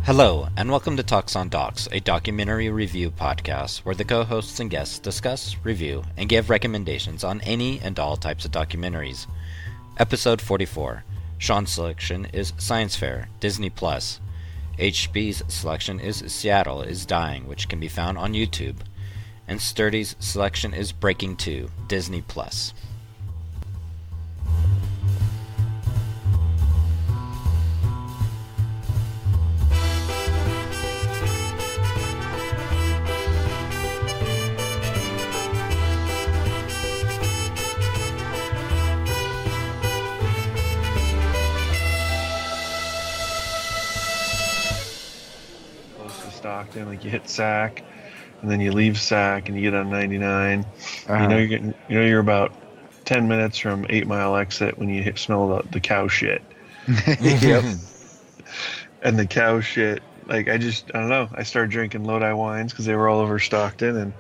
Hello, and welcome to Talks on Docs, a documentary review podcast where the co-hosts and guests discuss, review, and give recommendations on any and all types of documentaries. Episode 44. Sean's selection is Science Fair, Disney+. HB's selection is Seattle is Dying, which can be found on YouTube. And Sturdy's selection is Breaking2, Disney+. Stockton, like you hit Sac, and then you leave Sac, and you get on 99. You're about 10 minutes from 8 Mile exit when you smell the cow shit. Yep. And the cow shit, like I don't know. I started drinking Lodi wines because they were all over Stockton, and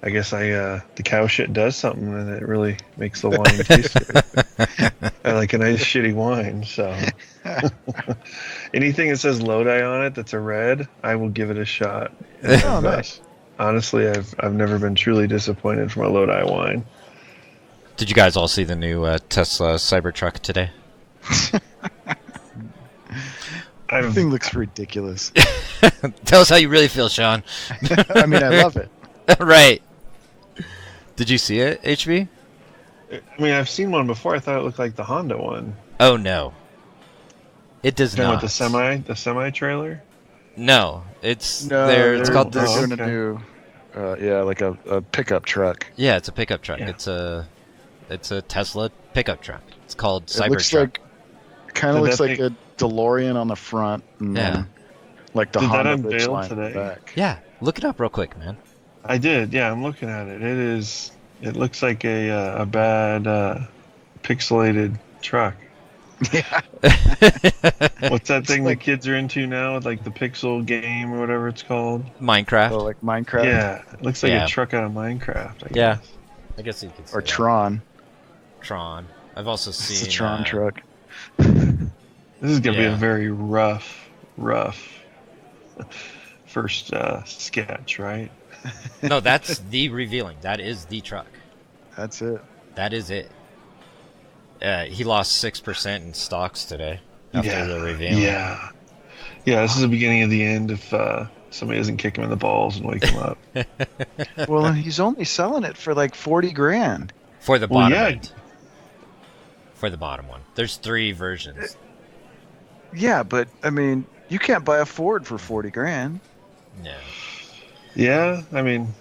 I guess the cow shit does something, and it really makes the wine taste good. I like a nice shitty wine, so. Anything that says Lodi on it that's a red, I will give it a shot. Oh, nice. Honestly, I've never been truly disappointed from a Lodi wine. Did you guys all see the new Tesla Cybertruck today? The thing looks ridiculous. Tell us how you really feel, Sean. I mean, I love it. Right. Did you see it, HB? I mean, I've seen one before. I thought it looked like the Honda one. Oh, no. It does not. not. With the semi trailer? No, it's called they're this. doing a new, like a pickup truck. Yeah, it's a pickup truck. Yeah. It's a Tesla pickup truck. It's called It looks Cybertruck. kind of looks like a DeLorean on the front, and then, like the Did that Honda unveil line today? in the back. Yeah, look it up real quick, man. I did. Yeah, I'm looking at it. It looks like a bad pixelated truck. Yeah. What's that thing the kids are into now with like the pixel game or whatever it's called? Minecraft. So, like Minecraft. Yeah, it looks like a truck out of Minecraft. I Yeah. guess. I guess you could say Or that. Tron. Tron. I've also seen It's a Tron truck. This is gonna be a very rough first sketch, right? No, that's the revealing. That is the truck. That's it. That is it. He lost 6% in stocks today after the reveal. Yeah. This is the beginning of the end if somebody doesn't kick him in the balls and wake him up. Well, and he's only selling it for like $40,000. For the bottom end. For the bottom one. There's 3 versions. Yeah, but I mean, you can't buy a Ford for $40,000. No. Yeah, I mean,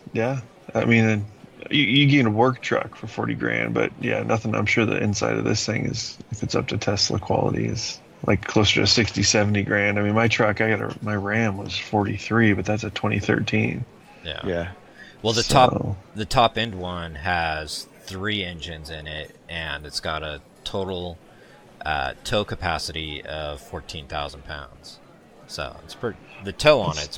you get a work truck for $40,000, but yeah, nothing. I'm sure the inside of this thing is, if it's up to Tesla quality, is like closer to 60, 70 grand. I mean, my truck, my Ram was 43, but that's a 2013. Yeah. Well, the top end one has 3 engines in it, and it's got a total tow capacity of 14,000 pounds. So it's the tow on it's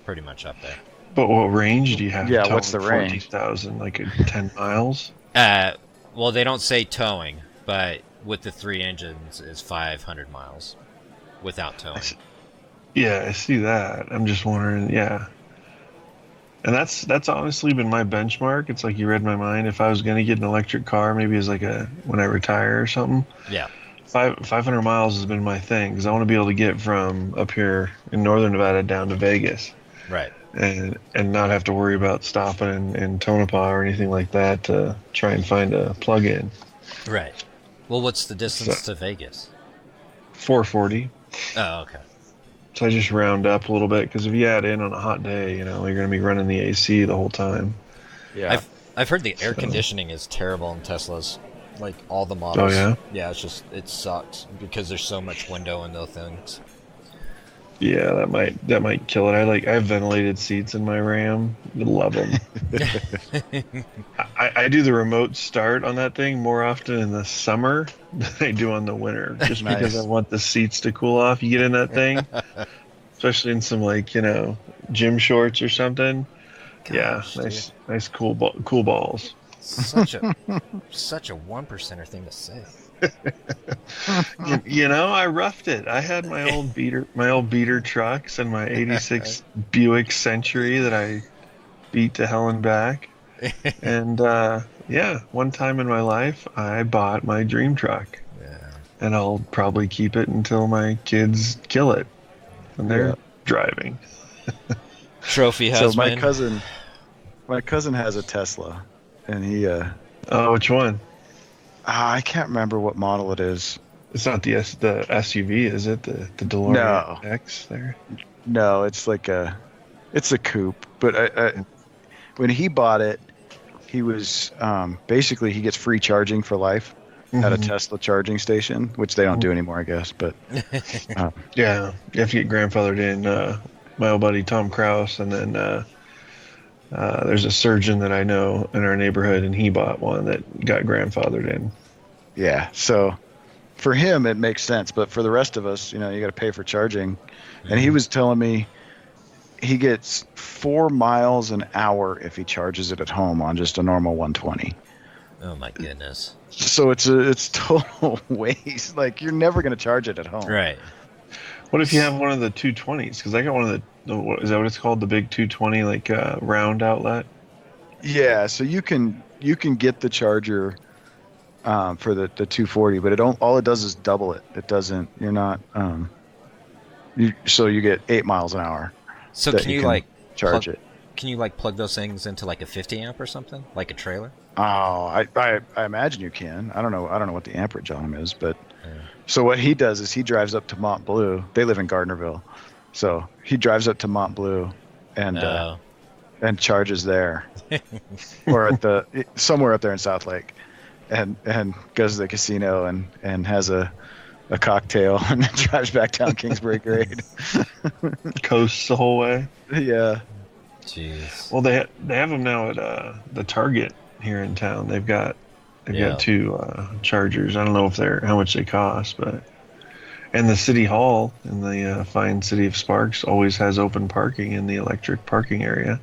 pretty much up there. But what range do you have? Yeah, what's the range? 40,000, like 10 miles? Well, they don't say towing, but with the 3 engines is 500 miles without towing. I see that. I'm just wondering, yeah. And that's honestly been my benchmark. It's like you read my mind. If I was going to get an electric car, maybe as like when I retire or something. Yeah. 500 miles has been my thing because I want to be able to get from up here in northern Nevada down to Vegas. Right. And not have to worry about stopping in Tonopah or anything like that to try and find a plug-in. Right. Well, what's the distance to Vegas? 440. Oh, okay. So I just round up a little bit because if you add in on a hot day, you're going to be running the AC the whole time. Yeah. I've heard the air conditioning is terrible in Teslas. Like all the models. Oh yeah. Yeah, it sucks because there's so much window in those things. Yeah, that might kill it. I have ventilated seats in my Ram. Love them. I do the remote start on that thing more often in the summer than I do on the winter, just because I want the seats to cool off. You get in that thing, especially in some gym shorts or something. Gosh, yeah, nice cool balls. Such a 1%er thing to say. I roughed it. I had my old beater trucks and my '86 Buick Century that I beat to hell and back. And yeah, one time in my life, I bought my dream truck, and I'll probably keep it until my kids kill it when they're driving. Trophy husband. So my cousin has a Tesla, and he. Oh, which one? I can't remember what model it is. It's not the SUV, is it? The DeLorean X there? No, it's it's a coupe. But when he bought it, he was basically he gets free charging for life at a Tesla charging station, which they don't do anymore, I guess. But yeah, you have to get grandfathered in. My old buddy Tom Kraus, and then there's a surgeon that I know in our neighborhood, and he bought one that got grandfathered in. Yeah, so for him it makes sense, but for the rest of us, you got to pay for charging. And he was telling me he gets 4 miles an hour if he charges it at home on just a normal 120. Oh my goodness! So it's total waste. Like, you're never going to charge it at home, right? What if you have one of the 220s? Because I got one of is that what it's called? The big 220, like round outlet. Yeah, so you can get the charger for the 240, but all it does is double it. It doesn't. You're not. So you get 8 miles an hour. So can you charge it? Can you plug those things into like a 50 amp or something, like a trailer? Oh, I imagine you can. I don't know what the amperage on them is, but so what he does is he drives up to Mont Bleu. They live in Gardnerville, so he drives up to Mont Bleu and charges there, or at somewhere up there in South Lake, and goes to the casino and has a cocktail and then drives back down Kingsbury Grade. Coasts the whole way. Yeah. Jeez. Well, they have them now at the Target here in town. They've got 2 chargers. I don't know how much they cost, but and the City Hall in the fine city of Sparks always has open parking in the electric parking area.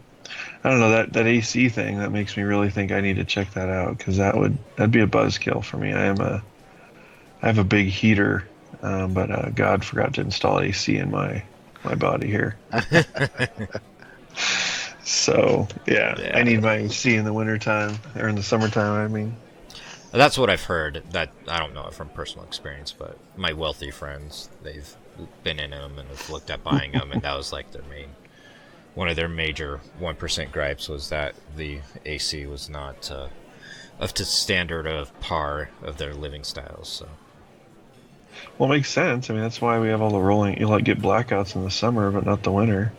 I don't know, that AC thing, that makes me really think I need to check that out, because that'd be a buzzkill for me. I have a big heater, but God forgot to install AC in my body here. So yeah, I need my AC in the wintertime, or in the summertime, I mean. That's what I've heard. That I don't know it from personal experience, but my wealthy friends, they've been in them and have looked at buying them, and that was like one of their major 1% gripes was that the AC was not up to standard of par of their living styles. So, well, it makes sense. I mean, that's why we have all the rolling. You get blackouts in the summer, but not the winter.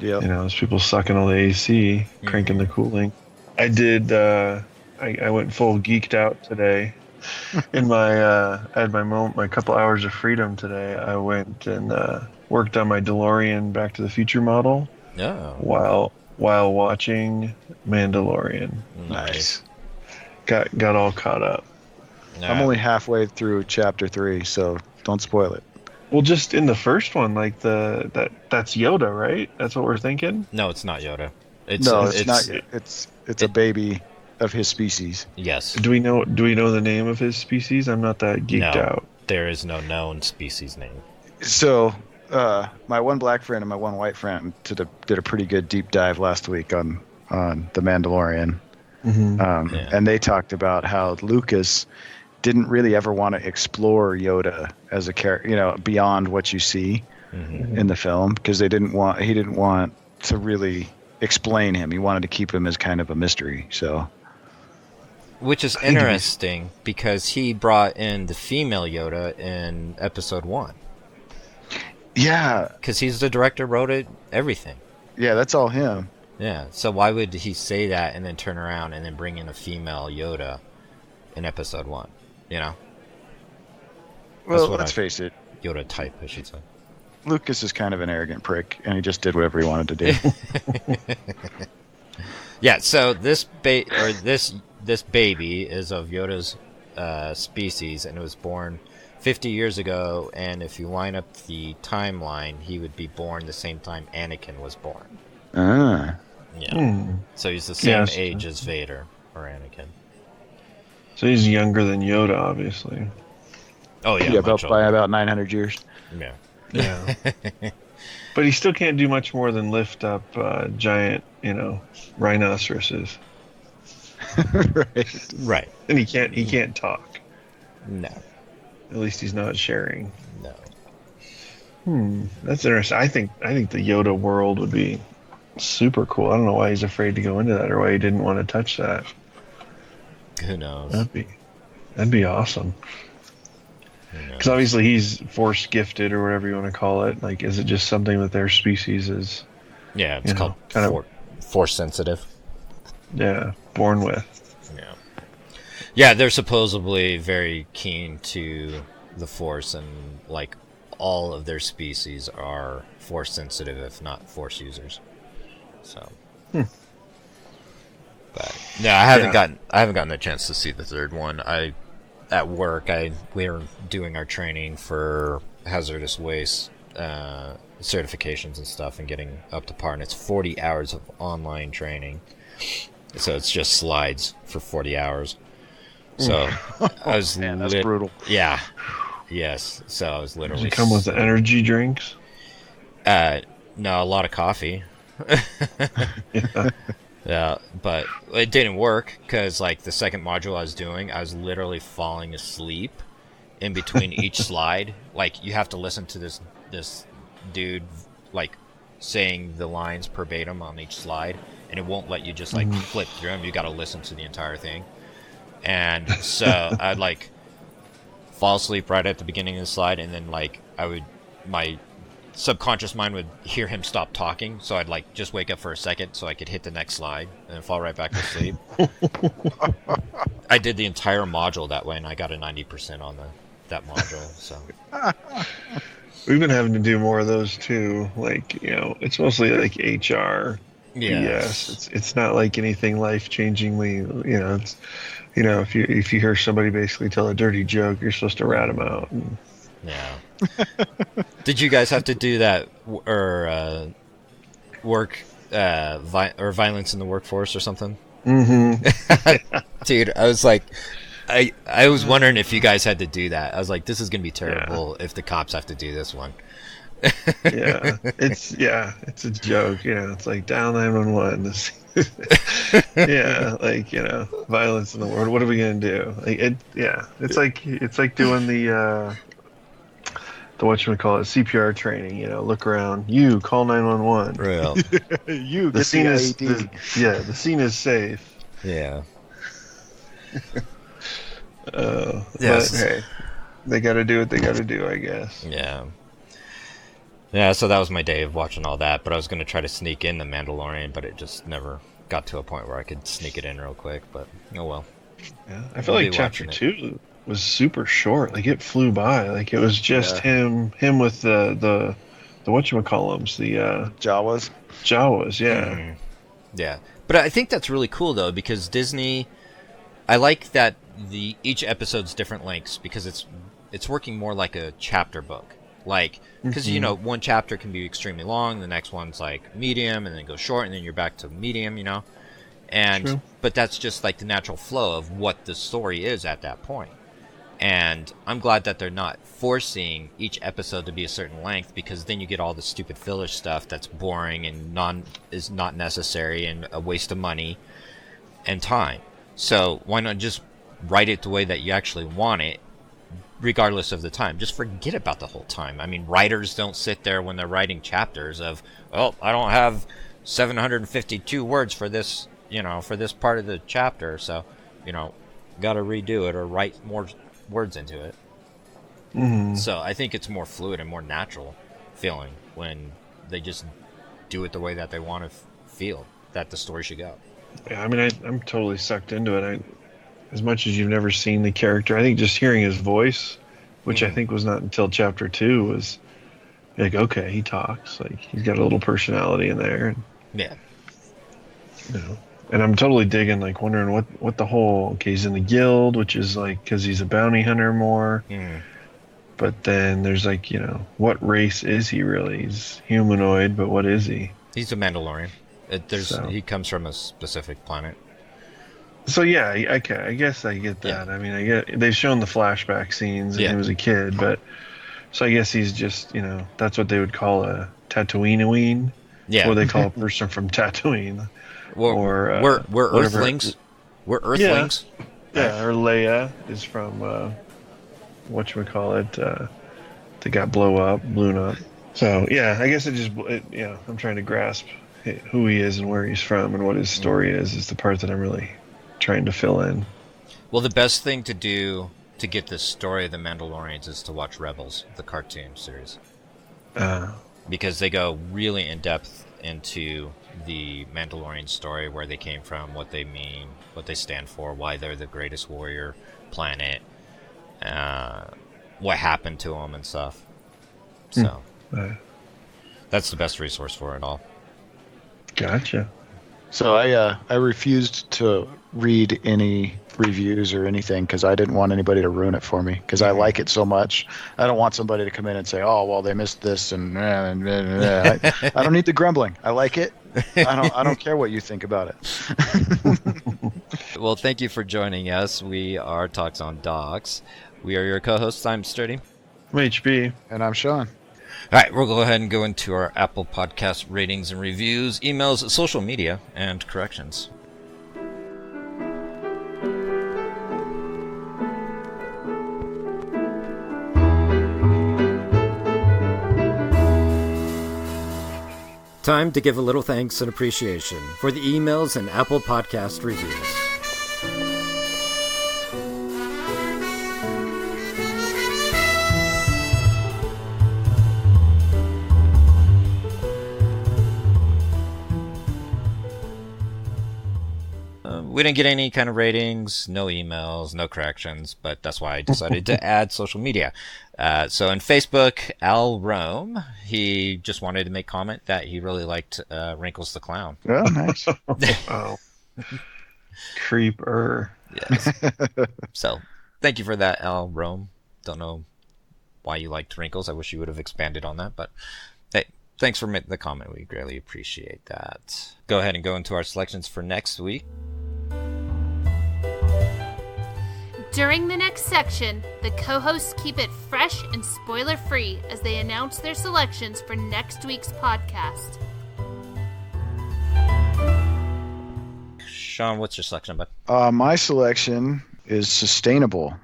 Yeah, there's people sucking all the AC, cranking the cooling. I did. I went full geeked out today. In I had my couple hours of freedom today. I went and worked on my DeLorean Back to the Future model. Oh. While watching Mandalorian. Nice. Got all caught up. I'm only halfway through chapter 3, so don't spoil it. Well, just in the first one, that's Yoda, right? That's what we're thinking. No, it's not Yoda. It's not. It's a baby of his species. Yes. Do we know the name of his species? I'm not that geeked out. There is no known species name. So, my one black friend and my one white friend did a pretty good deep dive last week on The Mandalorian. And they talked about how Lucas didn't really ever want to explore Yoda as a character, beyond what you see in the film, because he didn't want to really explain him. He wanted to keep him as kind of a mystery. So, which is interesting because he brought in the female Yoda in episode 1. Yeah, because he's the director, wrote it, everything. Yeah, that's all him. Yeah, so why would he say that and then turn around and then bring in a female Yoda in episode 1? Well, let's face it. Yoda type, I should say. Lucas is kind of an arrogant prick, and he just did whatever he wanted to do. Yeah, so this baby is of Yoda's species, and it was born 50 years ago, and if you line up the timeline, he would be born the same time Anakin was born. Ah. Yeah. So he's the same age as Vader or Anakin. So he's younger than Yoda, obviously. Oh yeah, Yeah, by about 900 years. Yeah. Yeah. But he still can't do much more than lift up giant, rhinoceroses. Right. And he can't talk. No. At least he's not sharing. No. That's interesting. I think the Yoda world would be super cool. I don't know why he's afraid to go into that, or why he didn't want to touch that. Who knows? That'd be awesome. Because obviously he's force gifted, or whatever you want to call it. Like, is it just something that their species is? Yeah, it's called force sensitive. Yeah, born with. Yeah. Yeah, they're supposedly very keen to the force, and like all of their species are force sensitive, if not force users. So. But no, I haven't gotten a chance to see the third one. At work, we were doing our training for hazardous waste certifications and stuff, and getting up to par. And it's 40 hours of online training, so it's just slides for 40 hours. So I was that's brutal. Yeah. Yes. So I was literally. Does it come with the energy drinks? No, a lot of coffee. Yeah. Yeah, but it didn't work because, like, the second module I was doing, I was literally falling asleep in between each slide. Like, you have to listen to this dude, like, saying the lines verbatim on each slide, and it won't let you just, like, flip through them. You got to listen to the entire thing. And so I'd, like, fall asleep right at the beginning of the slide, and then, like, my subconscious mind would hear him stop talking, so I'd like just wake up for a second so I could hit the next slide and then fall right back to sleep. I did the entire module that way, and I got a 90% on that module. So we've been having to do more of those too. Like, it's mostly like HR. Yes, it's not like anything life changingly. It's if you hear somebody basically tell a dirty joke, you're supposed to rat them out. Yeah. Did you guys have to do that, or work or violence in the workforce or something? Mm-hmm. Dude, I was like, I was wondering if you guys had to do that. I was like, this is gonna be terrible if the cops have to do this one. It's a joke. It's like dial 911. Violence in the world. What are we gonna do? It's like doing the whatchamacallit, CPR training, look around, you call 911. Real. You the scene is the scene is safe. Yeah. Yes. But hey, they got to do what they got to do, I guess. Yeah. Yeah, so that was my day of watching all that, but I was going to try to sneak in The Mandalorian, but it just never got to a point where I could sneak it in real quick, but oh well. Yeah, I feel like chapter 2 was super short. Like, it flew by. Like, it was just him with the whatchamacallums, the Jawas. Yeah. Yeah. But I think that's really cool, though, because Disney, I like that each episode's different lengths, because it's working more like a chapter book. Like, because, one chapter can be extremely long, the next one's like medium, and then it goes short, and then you're back to medium, And, True. But that's just like the natural flow of what the story is at that point. And I'm glad that they're not forcing each episode to be a certain length, because then you get all the stupid filler stuff that's boring and is not necessary and a waste of money and time. So why not just write it the way that you actually want it, regardless of the time? Just forget about the whole time. I mean, writers don't sit there when they're writing chapters of, I don't have 752 words for this, for this part of the chapter, so, got to redo it or write more words into it. So I think it's more fluid and more natural feeling when they just do it the way that they want to feel that the story should go. Yeah, I mean, I'm totally sucked into it. As much as you've never seen the character, I think just hearing his voice, which I think was not until chapter 2, was like, okay, he talks. Like, he's got a little personality in there. Yeah. And I'm totally digging, like, wondering what the whole, okay, he's in the guild, which is like, because he's a bounty hunter more. But then there's like, what race is he really? He's humanoid, but what is he? He's a Mandalorian. He comes from a specific planet. So yeah, I guess I get that. Yeah. I mean, I get they've shown the flashback scenes and Yeah. he was a kid, but so I guess he's just, that's what they would call a Tatooine-ween. Yeah. What they call a person from Tatooine, or We're whatever. Earthlings. We're Yeah, Earthlings. yeah. Or Leia is from whatchamacallit, they got blown up. So yeah, I guess I'm trying to grasp who he is and where he's from and what his story is the part that I'm really trying to fill in. Well, the best thing to do to get this story of the Mandalorians is to watch Rebels, the cartoon series, because they go really in depth into the Mandalorian story, where they came from, what they mean, what they stand for, why they're the greatest warrior planet, what happened to them and stuff. So that's the best resource for it all. Gotcha. So I refused to read any reviews or anything because I didn't want anybody to ruin it for me, because I like it so much. I don't want somebody to come in and say, oh, well, they missed this and I don't need the grumbling. I like it. I don't care what you think about it. Well, thank you for joining us. We are Talks on Docs. We are your co-hosts. I'm Sturdy. I'm HB. And I'm Sean. All right, we'll go ahead and go into our Apple Podcast ratings and reviews, emails, social media, and corrections. Time to give a little thanks and appreciation for the emails and Apple Podcast reviews. We didn't get any kind of ratings, no emails, no corrections, but that's why I decided to add social media. So in Facebook, Al Rome, he just wanted to make comment that he really liked Wrinkles the Clown. Oh, nice. Oh. Creeper. Yes. So thank you for that, Al Rome. Don't know why you liked Wrinkles. I wish you would have expanded on that, but hey, thanks for the comment. We greatly appreciate that. Go ahead and go into our selections for next week. During the next section, the co-hosts keep it fresh and spoiler-free as they announce their selections for next week's podcast. Sean, what's your selection, bud? My selection is Sustainable.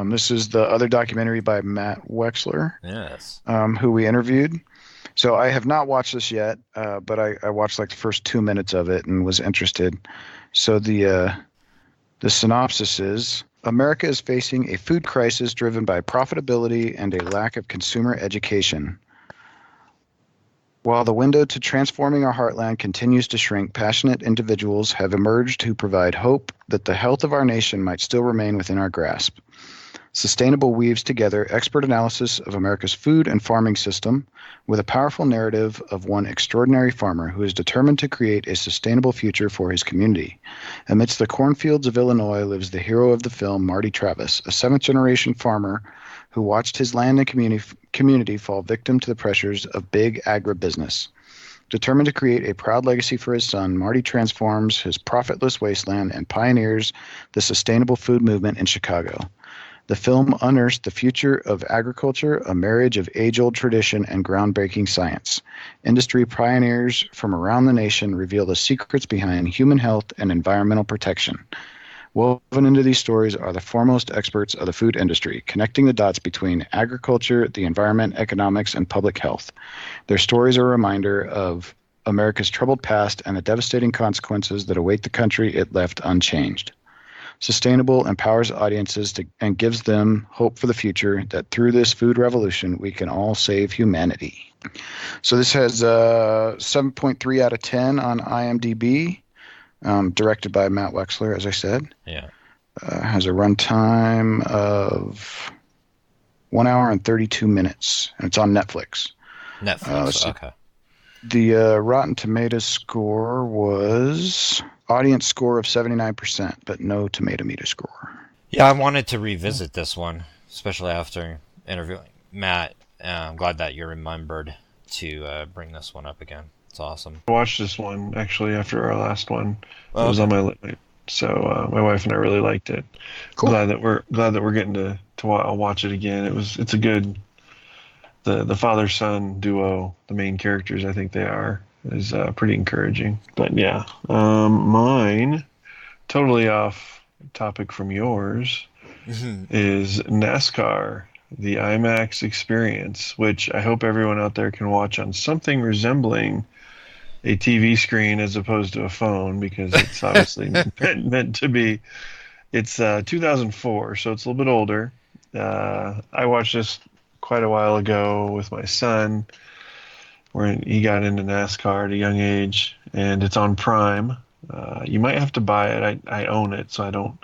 This is the other documentary by Matt Wexler, Yes. who we interviewed. So I have not watched this yet, but I watched like the first 2 minutes of it and was interested. So the synopsis is: America is facing a food crisis driven by profitability and a lack of consumer education. While the window to transforming our heartland continues to shrink, passionate individuals have emerged who provide hope that the health of our nation might still remain within our grasp. Sustainable weaves together expert analysis of America's food and farming system with a powerful narrative of one extraordinary farmer who is determined to create a sustainable future for his community. Amidst the cornfields of Illinois lives the hero of the film, Marty Travis, a seventh-generation farmer who watched his land and community fall victim to the pressures of big agribusiness. Determined to create a proud legacy for his son, Marty transforms his profitless wasteland and pioneers the sustainable food movement in Chicago. The film unearths the future of agriculture, a marriage of age-old tradition and groundbreaking science. Industry pioneers from around the nation reveal the secrets behind human health and environmental protection. Woven into these stories are the foremost experts of the food industry, connecting the dots between agriculture, the environment, economics, and public health. Their stories are a reminder of America's troubled past and the devastating consequences that await the country it left unchanged. Sustainable empowers audiences and gives them hope for the future, that through this food revolution, we can all save humanity. So this has 7.3 out of 10 on IMDb, directed by Matt Wexler, as I said. Yeah. Has a runtime of 1 hour and 32 minutes, and it's on Netflix. Netflix, okay. The Rotten Tomatoes score was audience score of 79%, but no tomato meter score. Yeah, I wanted to revisit this one, especially after interviewing Matt. I'm glad that you remembered to bring this one up again. It's awesome. I watched this one actually after our last one. It was on my So my wife and I really liked it. Cool. Glad that we're getting to watch it again. It's a good the father son duo. The main characters, I think they are, is pretty encouraging. But yeah, mine, totally off topic from yours, is NASCAR, the IMAX experience, which I hope everyone out there can watch on something resembling a TV screen as opposed to a phone, because it's obviously meant to be. It's 2004, so it's a little bit older. I watched this quite a while ago with my son, where he got into NASCAR at a young age, and it's on Prime. You might have to buy it. I own it, so I don't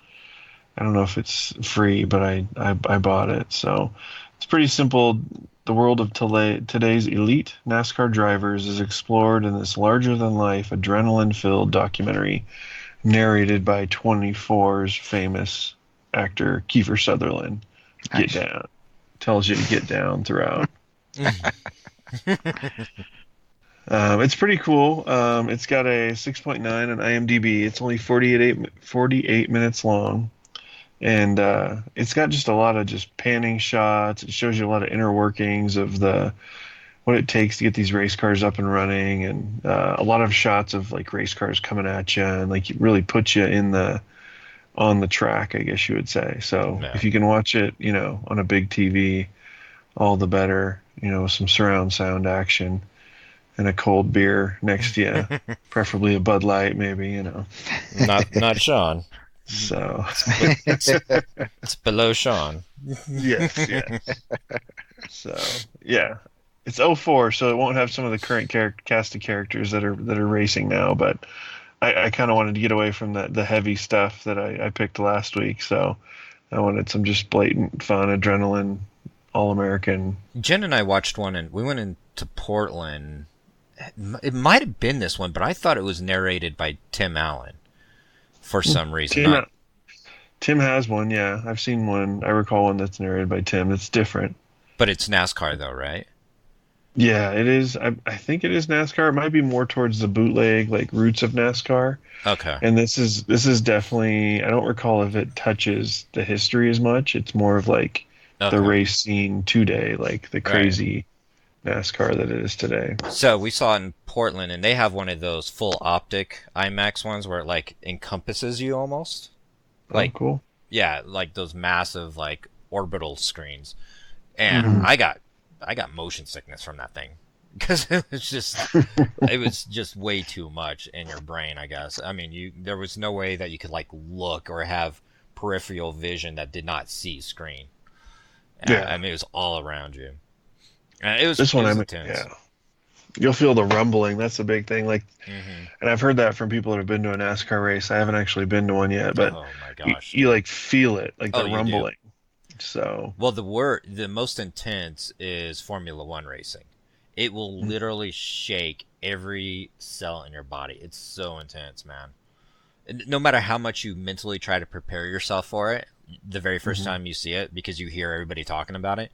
know if it's free, but I bought it. So it's pretty simple. The world of today's elite NASCAR drivers is explored in this larger-than-life, adrenaline-filled documentary narrated by 24's famous actor Kiefer Sutherland. Nice. Get down. Tells you to get down throughout. It's pretty cool. It's got a 6.9 on IMDb. It's only 48 minutes long. And it's got just a lot of just panning shots. It shows you a lot of inner workings of what it takes to get these race cars up and running, and a lot of shots of like race cars coming at you, and like it really puts you on the track, I guess you would say. So if you can watch it, on a big TV, all the better. With some surround sound action and a cold beer next to you, preferably a Bud Light, maybe. Not Sean. So it's below Sean. Yes. So yeah, it's 04, so it won't have some of the current cast of characters that are racing now. But I kind of wanted to get away from the heavy stuff that I picked last week. So I wanted some just blatant fun, adrenaline, all American. Jen and I watched one, and we went into Portland. It might have been this one, but I thought it was narrated by Tim Allen. For some reason. Tim has one, yeah. I've seen one. I recall one that's narrated by Tim. It's different. But it's NASCAR, though, right? Yeah, it is. I think it is NASCAR. It might be more towards the bootleg, like roots of NASCAR. Okay. And this is definitely, I don't recall if it touches the history as much. It's more of like the race scene today, like the crazy NASCAR that it is today. So we saw it in Portland, and they have one of those full optic IMAX ones where it like encompasses you almost. Like, cool. Yeah, like those massive like orbital screens. And I got motion sickness from that thing because it was just way too much in your brain, I guess. I mean, there was no way that you could like look or have peripheral vision that did not see screen. I mean, it was all around you. It was intense. Yeah. You'll feel the rumbling. That's the big thing. Like, and I've heard that from people that have been to a NASCAR race. I haven't actually been to one yet, but oh my gosh, you like feel it, like the rumbling. So, well, the most intense is Formula One racing. It will literally shake every cell in your body. It's so intense, man. No matter how much you mentally try to prepare yourself for it, the very first time you see it, because you hear everybody talking about it,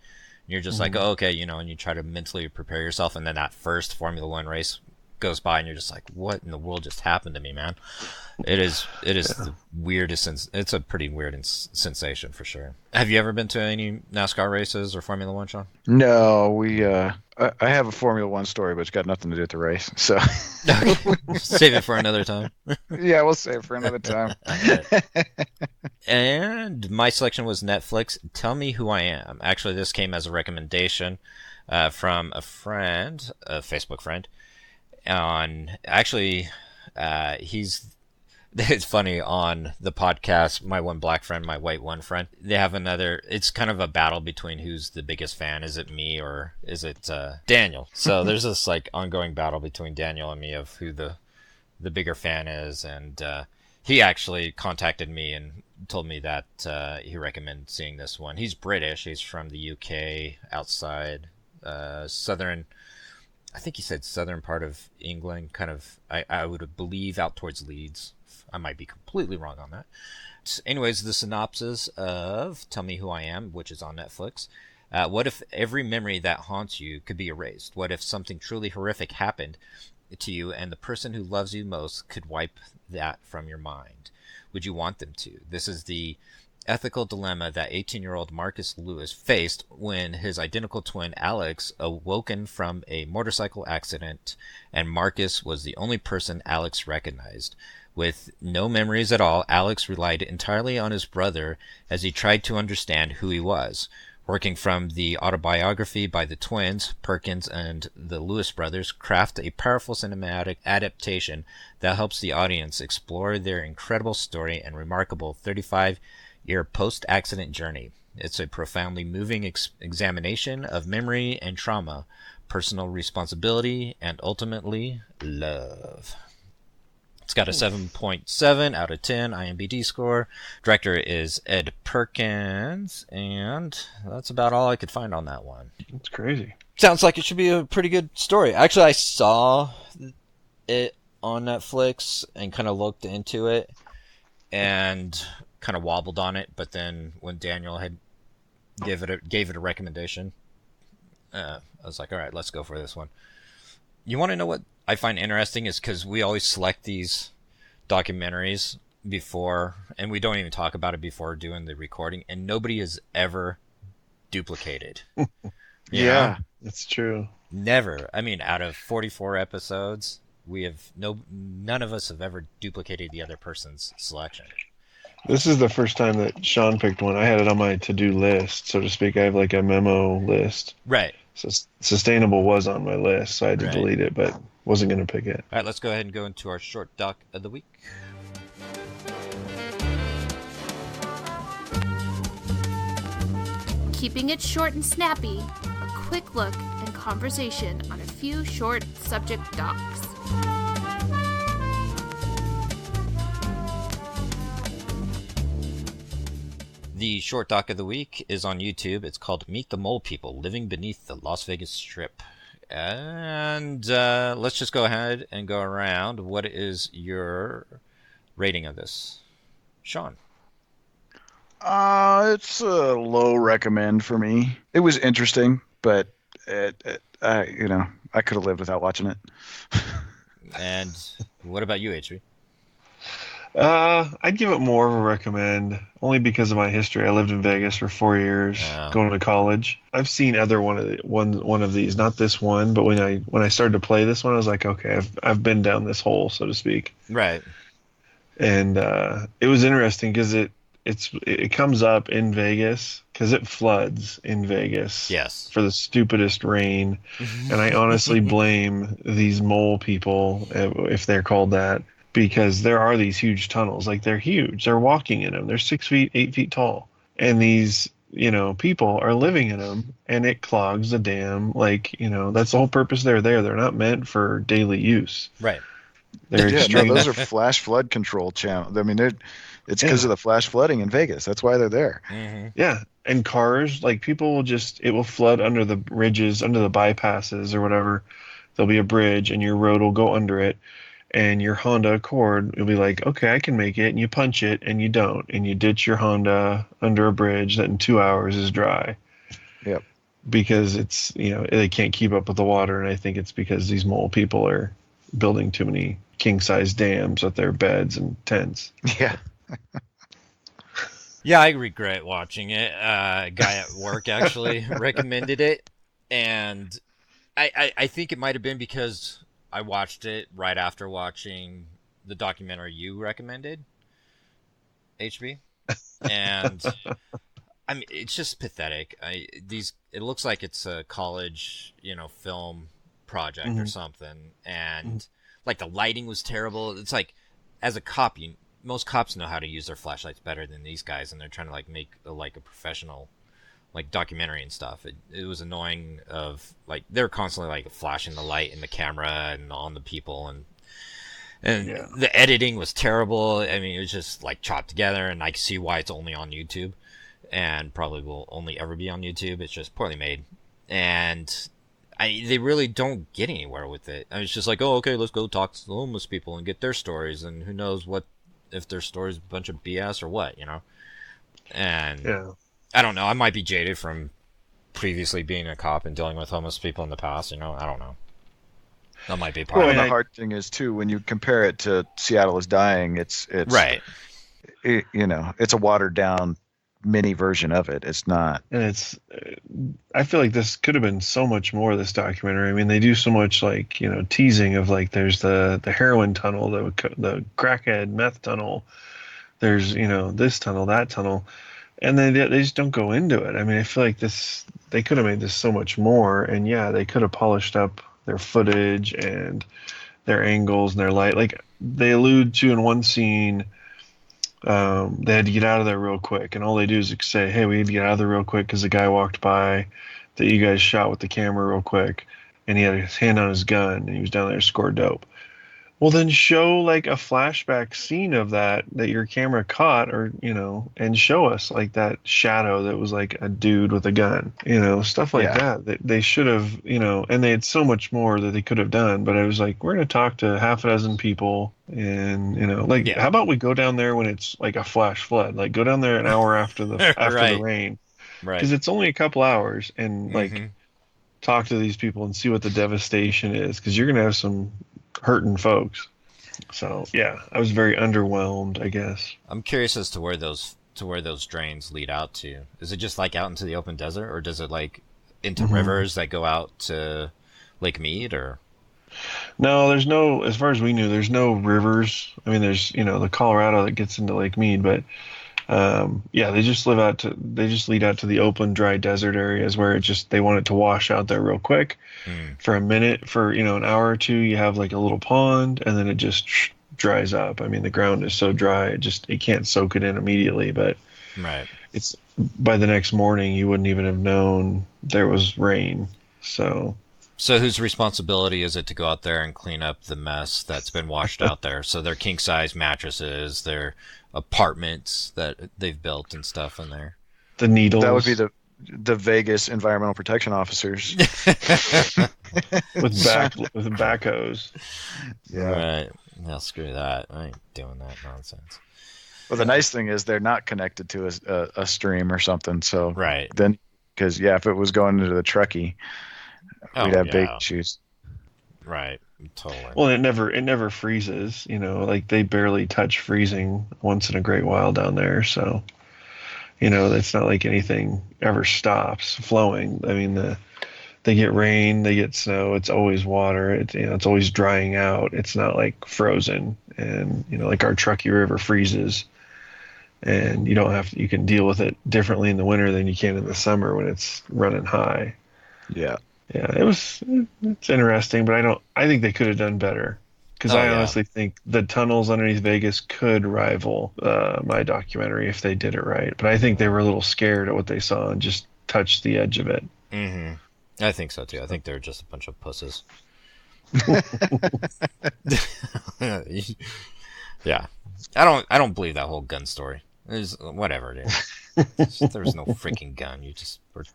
you're just like, oh, okay, and you try to mentally prepare yourself, and then that first Formula One race goes by, and you're just like, what in the world just happened to me, man? It is the weirdest. It's a pretty weird sensation for sure. Have you ever been to any NASCAR races or Formula One, Sean? No, I have a Formula One story, but it's got nothing to do with the race. So save it for another time. Yeah, we'll save it for another time. And my selection was Netflix. Tell Me Who I Am. Actually, this came as a recommendation from a friend, a Facebook friend. It's funny, on the podcast, my one black friend, my white one friend, they have it's kind of a battle between who's the biggest fan. Is it me or is it Daniel? So there's this like ongoing battle between Daniel and me of who the bigger fan is. And he actually contacted me and told me that he recommended seeing this one. He's British. He's from the UK, outside southern, I think he said southern part of England, kind of, I would believe out towards Leeds. I might be completely wrong on that. Anyways, the synopsis of Tell Me Who I Am, which is on Netflix. What if every memory that haunts you could be erased? What if something truly horrific happened to you and the person who loves you most could wipe that from your mind? would you want them to? This is the ethical dilemma that 18-year-old Marcus Lewis faced when his identical twin Alex awoken from a motorcycle accident, and Marcus was the only person Alex recognized. With no memories at all, Alex relied entirely on his brother as he tried to understand who he was. Working from the autobiography by the twins, Perkins and the Lewis brothers craft a powerful cinematic adaptation that helps the audience explore their incredible story and remarkable 35-year post-accident journey. It's a profoundly moving examination of memory and trauma, personal responsibility, and ultimately, love. It's got a 7.7 out of 10 IMDb score. Director is Ed Perkins, and that's about all I could find on that one. That's crazy. Sounds like it should be a pretty good story. Actually, I saw it on Netflix and kind of looked into it and kind of wobbled on it, but then when Daniel had gave it a recommendation, I was like, all right, let's go for this one. You want to know what I find interesting is because we always select these documentaries before, and we don't even talk about it before doing the recording, and nobody is ever duplicated. Yeah, that's true. Never. I mean, out of 44 episodes, none of us have ever duplicated the other person's selection. This is the first time that Sean picked one. I had it on my to-do list, so to speak. I have like a memo list. Right. So Sustainable was on my list, so I had to delete it, but wasn't going to pick it. All right, let's go ahead and go into our short doc of the week. Keeping it short and snappy, a quick look and conversation on a few short subject docs. The short doc of the week is on YouTube. It's called Meet the Mole People Living Beneath the Las Vegas Strip. And let's just go ahead and go around. What is your rating of this? Sean? It's a low recommend for me. It was interesting, but I could have lived without watching it. And what about you, HB? I'd give it more of a recommend, only because of my history. I lived in Vegas for 4 years, going to college. I've seen other one of these, not this one, but when I started to play this one, I was like, okay, I've been down this hole, so to speak. Right. And it was interesting because it comes up in Vegas because it floods in Vegas. Yes. For the stupidest rain, and I honestly blame these mole people, if they're called that. Because there are these huge tunnels, like they're huge. They're walking in them. They're 6 feet, 8 feet tall, and these people are living in them, and it clogs the dam. Like that's the whole purpose they're there. They're not meant for daily use. Right. Those are flash flood control channels. I mean, it's because of the flash flooding in Vegas. That's why they're there. Mm-hmm. Yeah, and cars, like people it will flood under the bridges, under the bypasses or whatever. There'll be a bridge, and your road will go under it. And your Honda Accord, you'll be like, okay, I can make it. And you punch it, and you don't. And you ditch your Honda under a bridge that in 2 hours is dry. Yep. Because it's, they can't keep up with the water. And I think it's because these mole people are building too many king-size dams with their beds and tents. Yeah. Yeah, I regret watching it. A guy at work actually recommended it. And I think it might have been because I watched it right after watching the documentary you recommended, HB, and I mean it's just pathetic. It looks like it's a college, film project or something, and like the lighting was terrible. It's like, as a cop, most cops know how to use their flashlights better than these guys, and they're trying to make a professional documentary and stuff. It was annoying of they're constantly flashing the light in the camera and on the people, and the editing was terrible. I mean, it was just chopped together, and I can see why it's only on YouTube and probably will only ever be on YouTube. It's just poorly made, and they really don't get anywhere with it. I was just like, oh, okay, let's go talk to the homeless people and get their stories, and who knows if their story's a bunch of BS or what, and I don't know. I might be jaded from previously being a cop and dealing with homeless people in the past. I don't know. That might be part of it. The hard thing is too, when you compare it to Seattle is Dying, it's right. it's a watered down mini version of it. It's not. And I feel like this could have been so much more, this documentary. I mean, they do so much, like, teasing of, like, there's the heroin tunnel, the crackhead meth tunnel, there's, this tunnel, that tunnel, and they just don't go into it. I mean, I feel like they could have made this so much more, and yeah, they could have polished up their footage and their angles and their light. Like, they allude to in one scene, they had to get out of there real quick, and all they do is say, hey, we need to get out of there real quick because the guy walked by that you guys shot with the camera real quick, and he had his hand on his gun, and he was down there to score dope. Well, then show, like, a flashback scene of that your camera caught, or, and show us, like, that shadow that was, like, a dude with a gun, stuff like that. They should have, and they had so much more that they could have done, but I was like, we're going to talk to half a dozen people, and, how about we go down there when it's, like, a flash flood? Like, go down there an hour after the the rain. Right. Because it's only a couple hours, and, like, talk to these people and see what the devastation is, because you're going to have some hurting folks. So yeah, I was very underwhelmed, I guess. I'm curious as to where those drains lead out to. Is it just like out into the open desert, or does it like into rivers that go out to Lake Mead? Or no, there's no, as far as we knew, there's no rivers. I mean, there's the Colorado that gets into Lake Mead, but they just lead out to the open, dry desert areas where they want it to wash out there real quick for a minute, for an hour or two. You have like a little pond, and then it just dries up. I mean, the ground is so dry, it can't soak it in immediately, but it's by the next morning you wouldn't even have known there was rain. So whose responsibility is it to go out there and clean up the mess that's been washed out there? So their king size mattresses, their apartments that they've built and stuff in there. The needles. That would be the Vegas environmental protection officers with backhoes. Yeah. Right. Now screw that. I ain't doing that nonsense. Well, the nice thing is they're not connected to a stream or something. So then, because if it was going into the Truckee, we'd have big issues. Right. Totally. Well, it never freezes. Like they barely touch freezing once in a great while down there. So, it's not like anything ever stops flowing. I mean, they get rain, they get snow. It's always water. It's always drying out. It's not like frozen. And like our Truckee River freezes, and you can deal with it differently in the winter than you can in the summer when it's running high. Yeah. Yeah, it's interesting, but I think they could have done better, because I honestly think the tunnels underneath Vegas could rival my documentary if they did it right. But I think they were a little scared at what they saw and just touched the edge of it. Mm-hmm. I think so too. I think they're just a bunch of pusses. Yeah, I don't believe that whole gun story. Whatever, dude. There was no freaking gun. You just were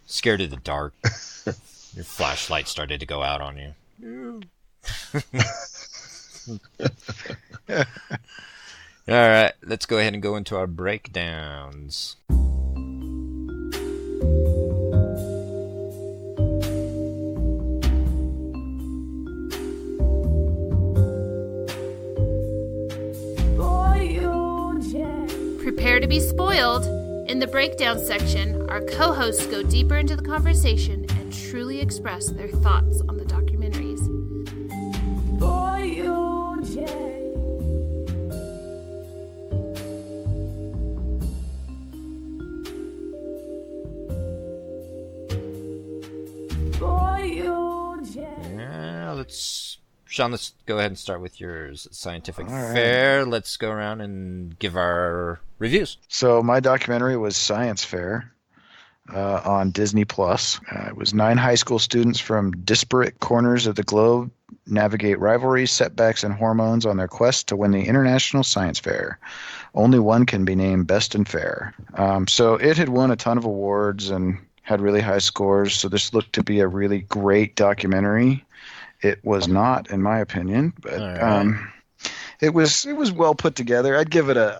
scared of the dark. Your flashlight started to go out on you. All right, let's go ahead and go into our breakdowns. Prepare to be spoiled. In the breakdown section, our co-hosts go deeper into the conversation and truly express their thoughts on the documentaries. Sean, let's go ahead and start with yours. Scientific Fair. Let's go around and give our reviews. So my documentary was Science Fair on Disney Plus. It was 9 high school students from disparate corners of the globe navigate rivalries, setbacks, and hormones on their quest to win the International Science Fair. Only one can be named Best and Fair. So it had won a ton of awards and had really high scores. So this looked to be a really great documentary. It was not, in my opinion, but it was well put together. I'd give it a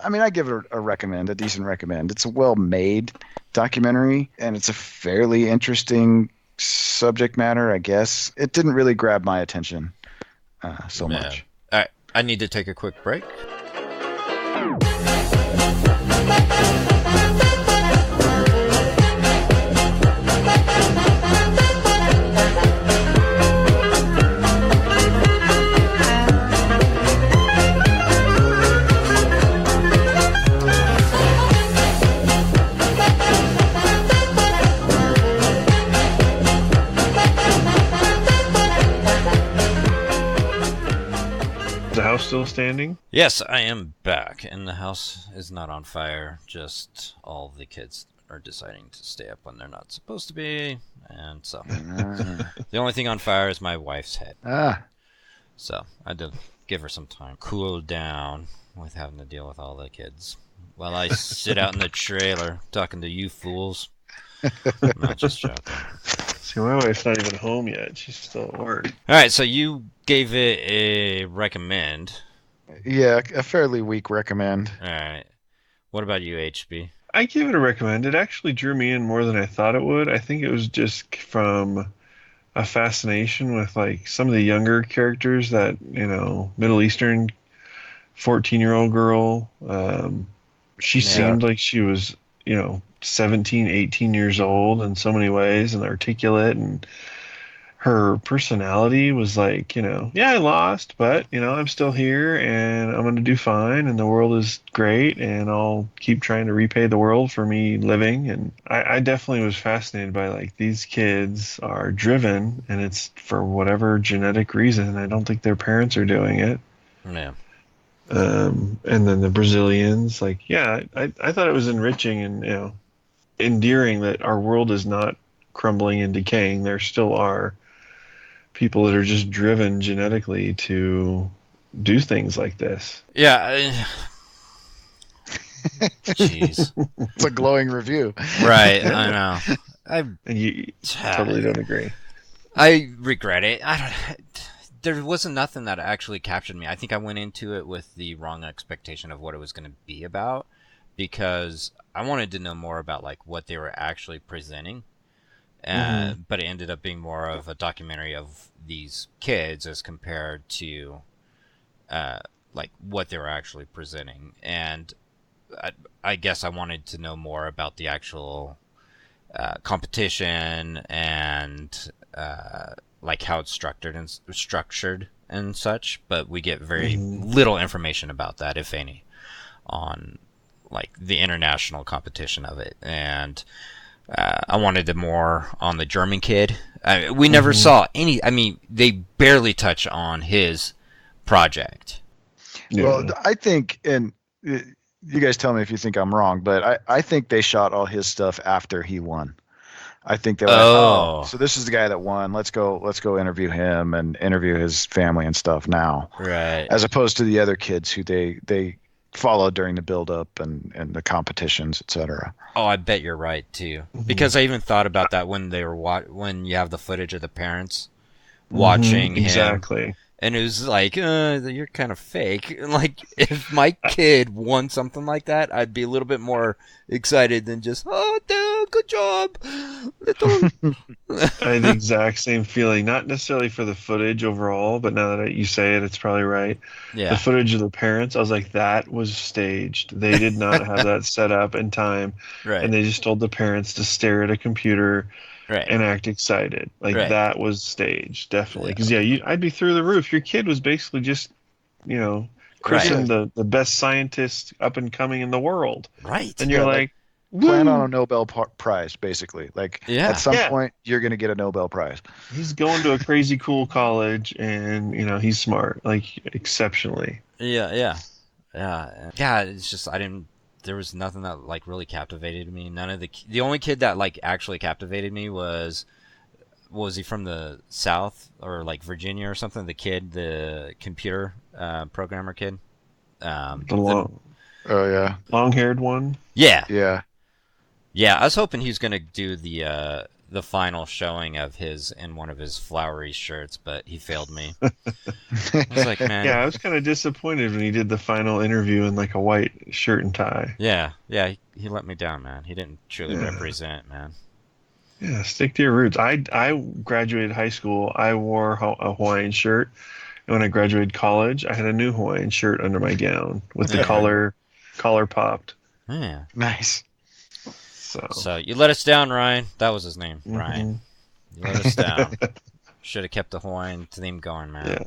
recommend, a decent recommend. It's a well-made documentary, and it's a fairly interesting subject matter, I guess. It didn't really grab my attention so much. All right, I need to take a quick break. Still standing? Yes, I am back, and the house is not on fire. Just all the kids are deciding to stay up when they're not supposed to be, and so the only thing on fire is my wife's head. So I had to give her some time, cool down with having to deal with all the kids, while I sit out in the trailer talking to you fools. I'm not just joking. See, my wife's not even home yet. She's still at work. All right, so you gave it a recommend. Yeah, a fairly weak recommend. All right. What about you, HB? I gave it a recommend. It actually drew me in more than I thought it would. I think it was just from a fascination with like some of the younger characters that, Middle Eastern 14-year-old girl. She seemed like she was, 17, 18 years old in so many ways and articulate, and her personality was like, I lost, but, I'm still here and I'm going to do fine and the world is great and I'll keep trying to repay the world for me living. And I definitely was fascinated by like these kids are driven and it's for whatever genetic reason. I don't think their parents are doing it. Yeah. And then the Brazilians, I thought it was enriching and, endearing that our world is not crumbling and decaying. There still are people that are just driven genetically to do things like this. Yeah. Jeez. It's a glowing review. Right, I know. And you totally don't agree. I regret it. There wasn't nothing that actually captured me. I think I went into it with the wrong expectation of what it was going to be about, because I wanted to know more about like what they were actually presenting. But it ended up being more of a documentary of these kids as compared to like what they were actually presenting. And I guess I wanted to know more about the actual competition and like how it's structured and such. But we get very little information about that, if any, on like the international competition of it. And I wanted more on the German kid. We never saw any. I mean, they barely touch on his project. Yeah. Well, I think, and you guys tell me if you think I'm wrong, but I think they shot all his stuff after he won. I think they're like, so this is the guy that won. Let's go interview him and interview his family and stuff now. Right. As opposed to the other kids who they followed during the build-up and the competitions, etc. Oh, I bet you're right too. Because I even thought about that when they were when you have the footage of the parents watching him. Exactly. And it was like, you're kind of fake. Like, if my kid won something like that, I'd be a little bit more excited than just, oh, dude, good job. I had the exact same feeling. Not necessarily for the footage overall, but now that you say it, it's probably right. Yeah. The footage of the parents, I was like, that was staged. They did not have that set up in time. Right. And they just told the parents to stare at a computer. Right. And act excited. Like, that was staged, definitely. Because, I'd be through the roof. Your kid was basically just, christened the best scientist up and coming in the world. Right. And you're like, plan on a Nobel Prize, basically. Like, at some point, you're going to get a Nobel Prize. He's going to a crazy cool college, and, he's smart, like, exceptionally. Yeah, it's just, there was nothing that like really captivated me. None of the only kid that like actually captivated me was he from the South or like Virginia or something? The computer programmer kid. Long-haired one. Yeah. I was hoping he was gonna do the final showing of his in one of his flowery shirts, but he failed me. I was like, man. Yeah, I was kind of disappointed when he did the final interview in like a white shirt and tie. Yeah, he let me down, man. He didn't truly represent, man. Yeah, stick to your roots. I graduated high school. I wore a Hawaiian shirt, and when I graduated college, I had a new Hawaiian shirt under my gown with the collar popped. Yeah. Nice. So you let us down, Ryan. That was his name, Ryan. You let us down. Should have kept the Hawaiian theme going, man.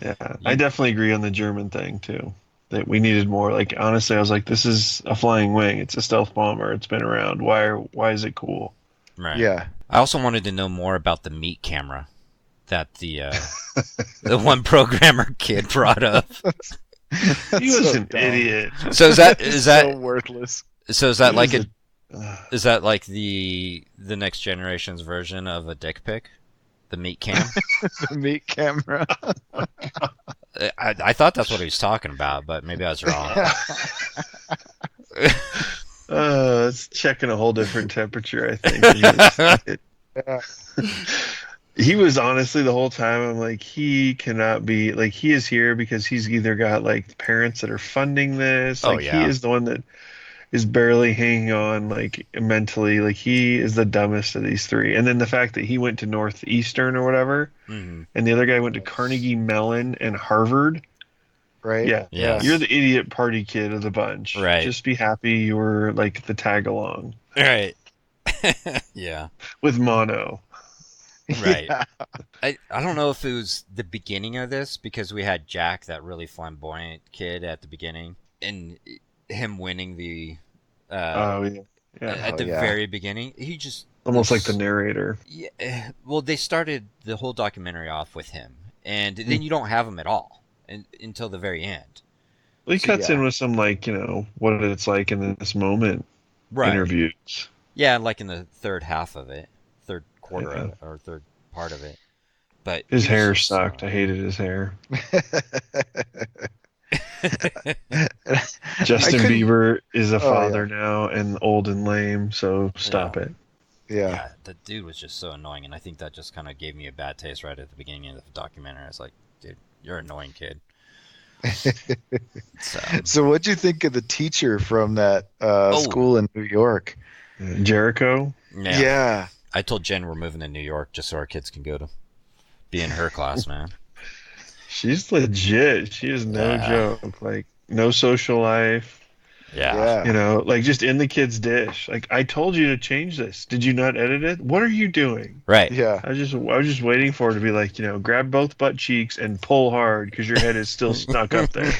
Yeah. I definitely agree on the German thing too. That we needed more. Like honestly, I was like, this is a flying wing. It's a stealth bomber. It's been around. Why is it cool? Right. Yeah. I also wanted to know more about the meat camera that the one programmer kid brought up. He was an idiot. So is that so worthless? So is that like is that like the next generation's version of a dick pic? The meat cam? The meat camera. I thought that's what he was talking about, but maybe I was wrong. It's checking a whole different temperature, I think. He was honestly the whole time, I'm like, he cannot be, like, he is here because he's either got, like, parents that are funding this. Like, he is the one that is barely hanging on, like, mentally. Like, he is the dumbest of these three. And then the fact that he went to Northeastern or whatever, and the other guy went to Carnegie Mellon and Harvard. Right? Yeah. You're the idiot party kid of the bunch. Right. Just be happy you were, like, the tag-along. Right. Yeah. With mono. Right. Yeah. I don't know if it was the beginning of this, because we had Jack, that really flamboyant kid at the beginning, and him winning the at the very beginning. He just almost like the narrator. Yeah. Well, they started the whole documentary off with him, and then you don't have him at all until the very end. Well, he cuts in with some, like, you know, what it's like in this moment interviews. Yeah, like in the third half of it, third quarter or third part of it. But his hair sucked. I hated his hair. Justin Bieber is a father now and old and lame, so stop it. Yeah, the dude was just so annoying, and I think that just kind of gave me a bad taste right at the beginning of the documentary. I was like, dude, you're an annoying kid. So what'd you think of the teacher from that school in New York? Jericho? Yeah. I told Jen we're moving to New York just so our kids can go to be in her class, man. She's legit. She is no joke. Like, no social life. Yeah. You know, like, just in the kid's dish. Like, I told you to change this. Did you not edit it? What are you doing? Right. Yeah. I was just waiting for her to be like, you know, grab both butt cheeks and pull hard because your head is still stuck up there.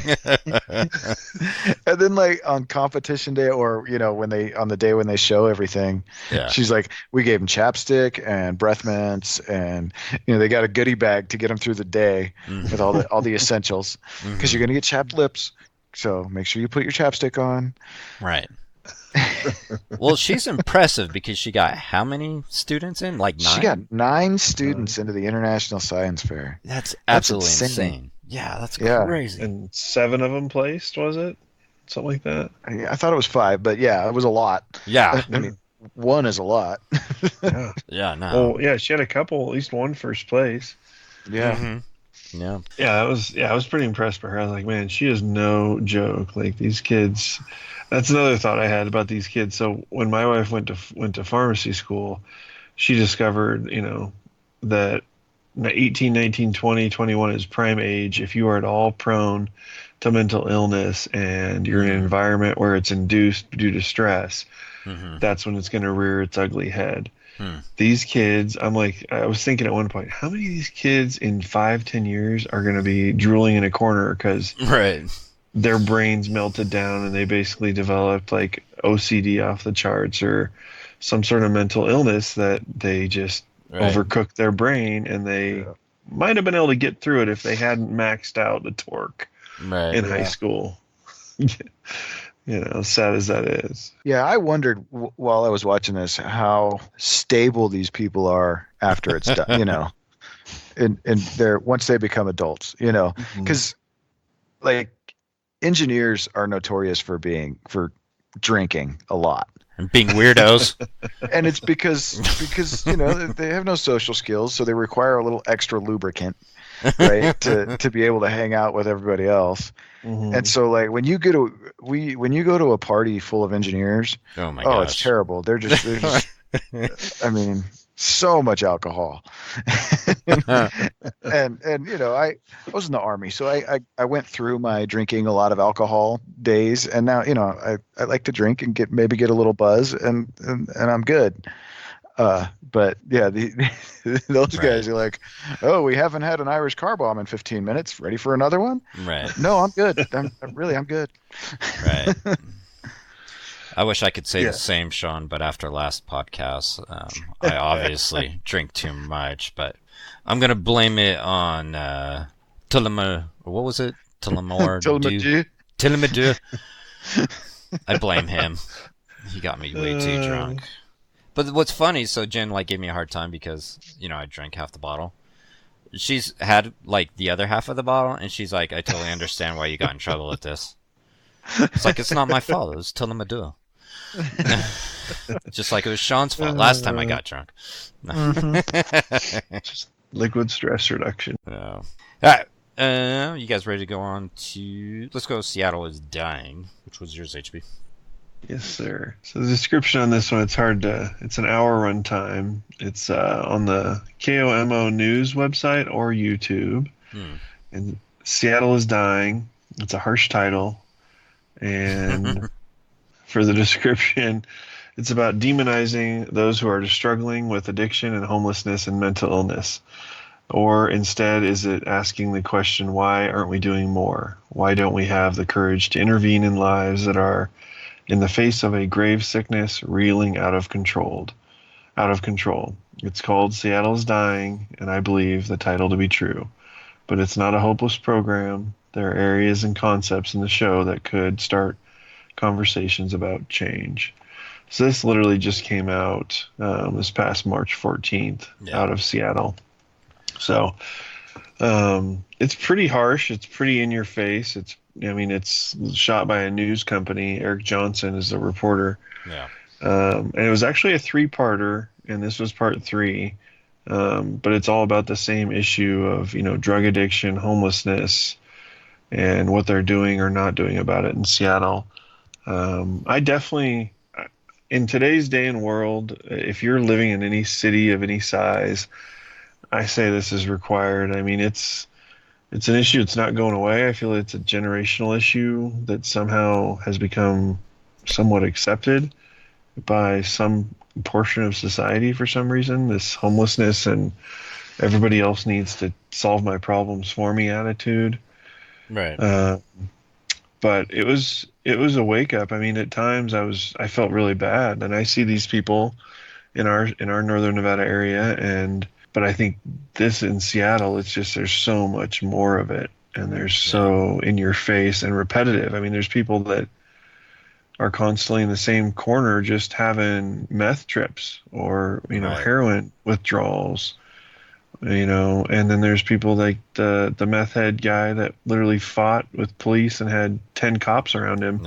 And then, like, on competition day, or, you know, on the day when they show everything, she's like, we gave him chapstick and breath mints, and, you know, they got a goodie bag to get him through the day with all the essentials, because you're gonna get chapped lips. So make sure you put your chapstick on. Right. Well, she's impressive because she got how many students in? Like 9? She got 9 students into the International Science Fair. That's absolutely insane. Yeah, that's crazy. And 7 of them placed, was it? Something like that? I thought it was 5, but yeah, it was a lot. Yeah. I mean, 1 is a lot. Yeah, no. Well, yeah, she had a couple, at least one first place. Yeah. Mm-hmm. Yeah. I was pretty impressed by her. I was like, man, she is no joke. Like, these kids, that's another thought I had about these kids. So when my wife went to pharmacy school, she discovered, you know, that 18, 19, 20, 21 is prime age. If you are at all prone to mental illness and you're in an environment where it's induced due to stress, that's when it's going to rear its ugly head. These kids, I was thinking at one point, how many of these kids in 5-10 years are going to be drooling in a corner because their brains melted down and they basically developed, like, OCD off the charts or some sort of mental illness that they just overcooked their brain, and they might have been able to get through it if they hadn't maxed out the torque in high school. You know, sad as that is. Yeah, I wondered while I was watching this how stable these people are after it's done, you know, and once they become adults, you know, because like engineers are notorious for drinking a lot. And being weirdos. And it's because, you know, they have no social skills, so they require a little extra lubricant, right, to be able to hang out with everybody else. And so, like, when you go to a party full of engineers, oh my gosh, it's terrible. They're just I mean, so much alcohol. and I was in the Army, so I went through my drinking a lot of alcohol days, and now I like to drink and get a little buzz, and I'm good. But yeah, those guys are like, oh, we haven't had an Irish car bomb in 15 minutes. Ready for another one? Right. No, I'm good. I'm good. Right. I wish I could say the same, Sean, but after last podcast, I obviously drink too much. But I'm gonna blame it on what was it? Tillamadu. I blame him. He got me way too drunk. But what's funny, so Jen gave me a hard time because I drank half the bottle. She's had the other half of the bottle, and she's like, "I totally understand why you got in trouble with this." It's like it's not my fault. It was Tillamadu. Just like it was Sean's fault last time I got drunk. Just liquid stress reduction. All right. You guys ready to go on to... Let's go Seattle is Dying, which was yours, HB. Yes, sir. So the description on this one, it's an hour runtime. It's on the KOMO News website or YouTube. And Seattle is Dying. It's a harsh title. And for the description, it's about demonizing those who are struggling with addiction and homelessness and mental illness. Or instead, is it asking the question, why aren't we doing more? Why don't we have the courage to intervene in lives that are, in the face of a grave sickness, reeling out of control? It's called Seattle's Dying, and I believe the title to be true. But it's not a hopeless program. There are areas and concepts in the show that could start conversations about change. So this literally just came out this past March 14th out of Seattle. So it's pretty harsh. It's pretty in your face. It's shot by a news company. Eric Johnson is the reporter. Yeah. And it was actually a 3-parter, and this was part 3. But it's all about the same issue of, drug addiction, homelessness, and what they're doing or not doing about it in Seattle. I definitely, in today's day and world, if you're living in any city of any size, I say this is required. I mean, it's an issue. It's not going away. I feel it's a generational issue that somehow has become somewhat accepted by some portion of society for some reason. This homelessness and everybody else needs to solve my problems for me attitude. Right. But it was a wake up. I mean, at times I felt really bad, and I see these people in our northern Nevada area, but I think this in Seattle, it's just there's so much more of it, and there's so in your face and repetitive. I mean, there's people that are constantly in the same corner just having meth trips or heroin withdrawals. And then there's people like the meth head guy that literally fought with police and had 10 cops around him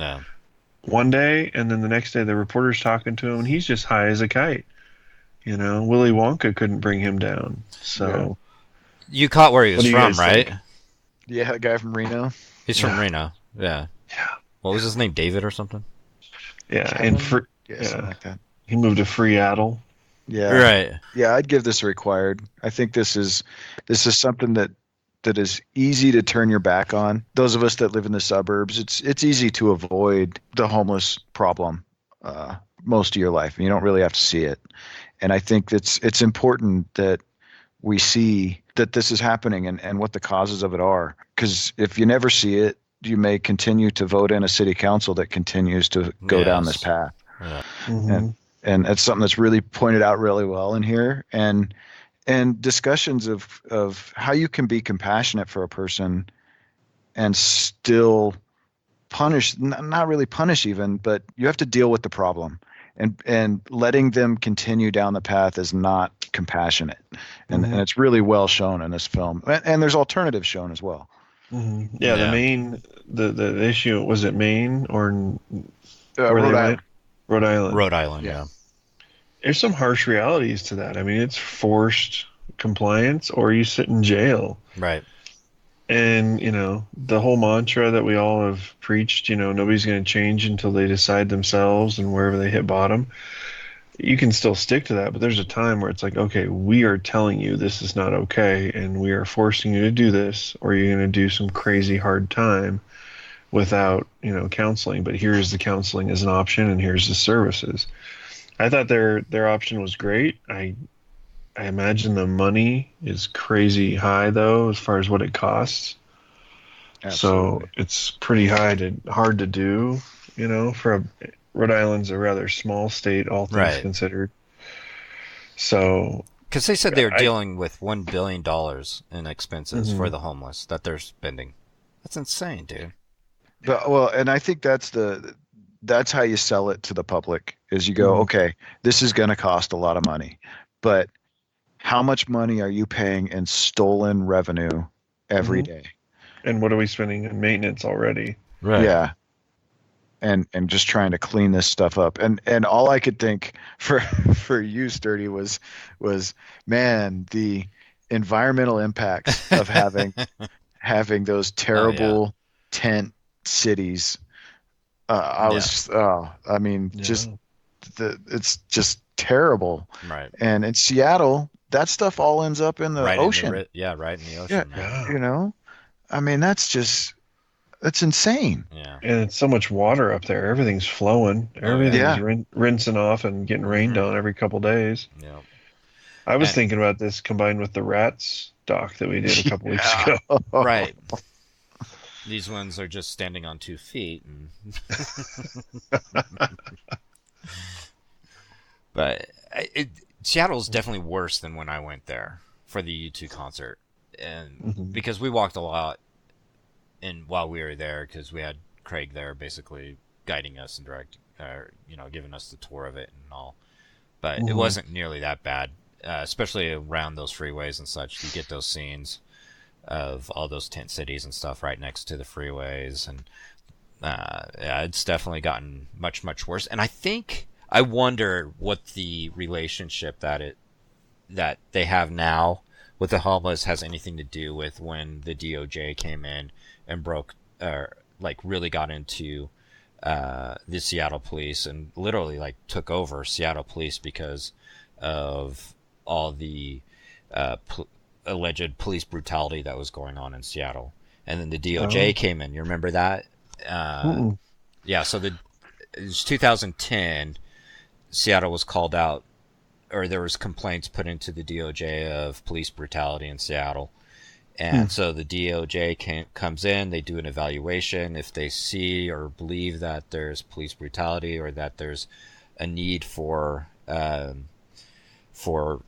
one day, and then the next day the reporter's talking to him and he's just high as a kite. Willy Wonka couldn't bring him down. So you caught where he was from, right? Think? Yeah, a guy from Reno. He's from Reno. Yeah. What was his name? David or something? Yeah, Kevin? And something like that. He moved to Seattle. Yeah. Right. Yeah, I'd give this a required. I think this is something that is easy to turn your back on. Those of us that live in the suburbs, it's easy to avoid the homeless problem most of your life, and you don't really have to see it. And I think it's important that we see that this is happening and what the causes of it are. Because if you never see it, you may continue to vote in a city council that continues to go down this path. Yeah. Mm-hmm. And that's something that's really pointed out really well in here. And discussions of how you can be compassionate for a person and still punish, not really punish even, but you have to deal with the problem. And letting them continue down the path is not compassionate. And it's really well shown in this film. And there's alternatives shown as well. Mm-hmm. Yeah, the main, the issue, was it Maine or Rhode Island? Rhode Island, yeah. There's some harsh realities to that. I mean, it's forced compliance or you sit in jail. Right. And, the whole mantra that we all have preached, nobody's going to change until they decide themselves and wherever they hit bottom. you can still stick to that, but there's a time where it's like, okay, we are telling you this is not okay, and we are forcing you to do this, or you're going to do some crazy hard time without, counseling. But here's the counseling as an option, and here's the services. I thought their option was great. I imagine the money is crazy high though, as far as what it costs. Absolutely. So it's pretty hard to do, Rhode Island's a rather small state, all things considered. So, because they said they were dealing with $1 billion in expenses for the homeless that they're spending. That's insane, dude. But, and I think that's how you sell it to the public. Is you go, okay, this is going to cost a lot of money, but how much money are you paying in stolen revenue every day? And what are we spending in maintenance already? Right. Yeah. And just trying to clean this stuff up. And all I could think for you, Sturdy, was, man, the environmental impacts of having those terrible tent cities. It's just terrible. Right. And in Seattle, that stuff all ends up in the ocean. Right in the ocean. Yeah. That's insane. Yeah. And it's so much water up there. Everything's flowing. Everything's rinsing off and getting rained on every couple days. Yeah. I was thinking about this combined with the rats doc that we did a couple weeks ago. Right. These ones are just standing on 2 feet. But Seattle's definitely worse than when I went there for the U2 concert. And because we walked a lot while we were there, because we had Craig there basically guiding us and giving us the tour of it and all. But it wasn't nearly that bad, especially around those freeways and such. You get those scenes of all those tent cities and stuff right next to the freeways, and it's definitely gotten much, much worse. And I wonder what the relationship that they have now with the homeless has anything to do with when the DOJ came in and really got into the Seattle police and literally took over Seattle police because of all the alleged police brutality that was going on in Seattle. And then the DOJ came in. You remember that? Yeah, so it was 2010. Seattle was called out, or there was complaints put into the DOJ of police brutality in Seattle. And so the DOJ comes in, they do an evaluation. If they see or believe that there's police brutality or that there's a need for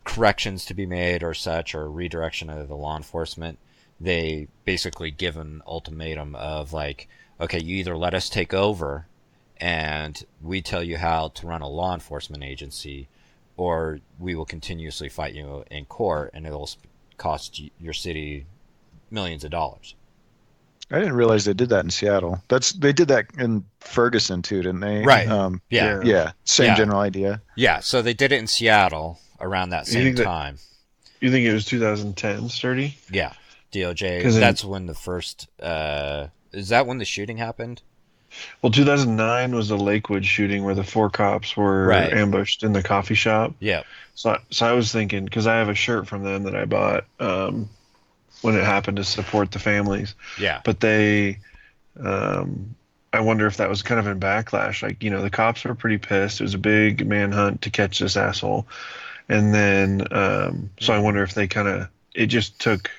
corrections to be made or such, or redirection of the law enforcement, they basically give an ultimatum of okay, you either let us take over and we tell you how to run a law enforcement agency, or we will continuously fight you in court and it'll cost your city millions of dollars. I didn't realize they did that in Seattle. They did that in Ferguson too, didn't they? Right. Same general idea. Yeah. So they did it in Seattle around that same time. You think it was 2010, Sturdy? Yeah. DOJ. That's when the first. Is that when the shooting happened? Well, 2009 was the Lakewood shooting where the 4 cops were ambushed in the coffee shop. Yeah. So I was thinking, because I have a shirt from them that I bought when it happened to support the families. Yeah. But I wonder if that was kind of in backlash. The cops were pretty pissed. It was a big manhunt to catch this asshole. And then, so I wonder if it just took,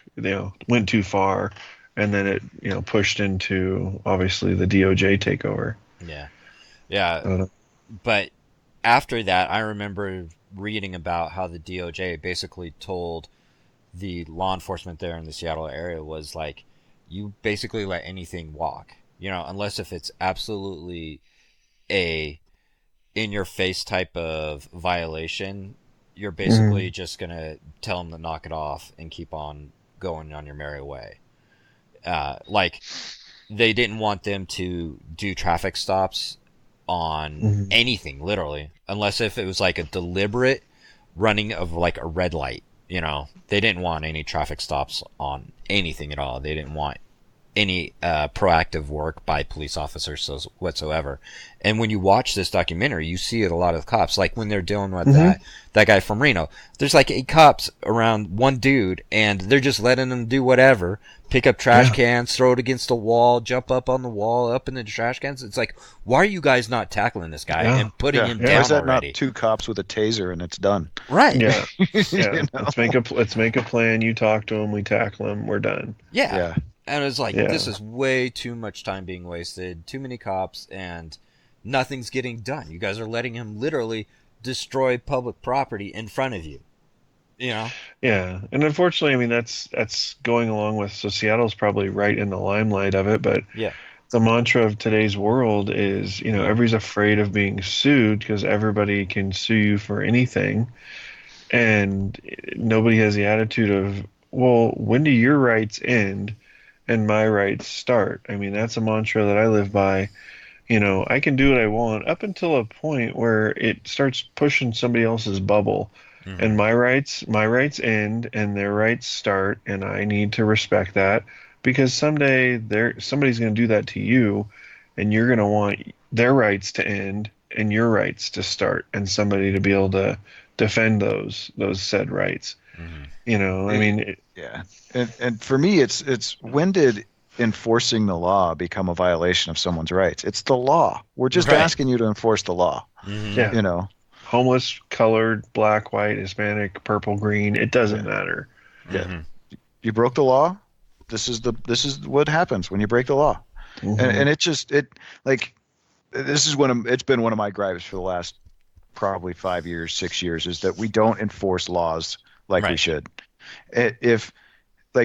went too far. And then it, pushed into, obviously, the DOJ takeover. Yeah. Yeah. But after that, I remember reading about how the DOJ basically told the law enforcement there in the Seattle area was you basically let anything walk, unless if it's absolutely a in-your-face type of violation, you're basically just going to tell them to knock it off and keep on going on your merry way. They didn't want them to do traffic stops on anything, literally, unless if it was a deliberate running of a red light. They didn't want any traffic stops on anything at all. They didn't want any proactive work by police officers whatsoever. And when you watch this documentary, you see it a lot of cops, like when they're dealing with that guy from Reno. There's like 8 cops around one dude, and they're just letting him do whatever. Pick up trash cans, throw it against the wall, jump up on the wall, up in the trash cans. It's like, why are you guys not tackling this guy and putting him down already? Why is that not 2 cops with a taser and it's done? Right. Yeah. Yeah. Let's make a plan. You talk to him, we tackle him, we're done. Yeah. And it's like, this is way too much time being wasted, too many cops, and nothing's getting done. You guys are letting him literally destroy public property in front of you. You know? Yeah, and unfortunately, I mean, that's going along with, so Seattle's probably right in the limelight of it, but the mantra of today's world is, everybody's afraid of being sued because everybody can sue you for anything, and nobody has the attitude of, well, when do your rights end and my rights start? I mean, that's a mantra that I live by. I can do what I want up until a point where it starts pushing somebody else's bubble. And my rights end and their rights start, and I need to respect that, because someday somebody's going to do that to you, and you're going to want their rights to end and your rights to start, and somebody to be able to defend those said rights. I mean, and for me, it's when did enforcing the law become a violation of someone's rights? It's the law. We're just asking you to enforce the law. Homeless, colored, black, white, Hispanic, purple, green, it doesn't matter. You broke the law. This is what happens when you break the law. And it's been one of my gripes for the last probably 5 years, 6 years, is that we don't enforce laws like we should. If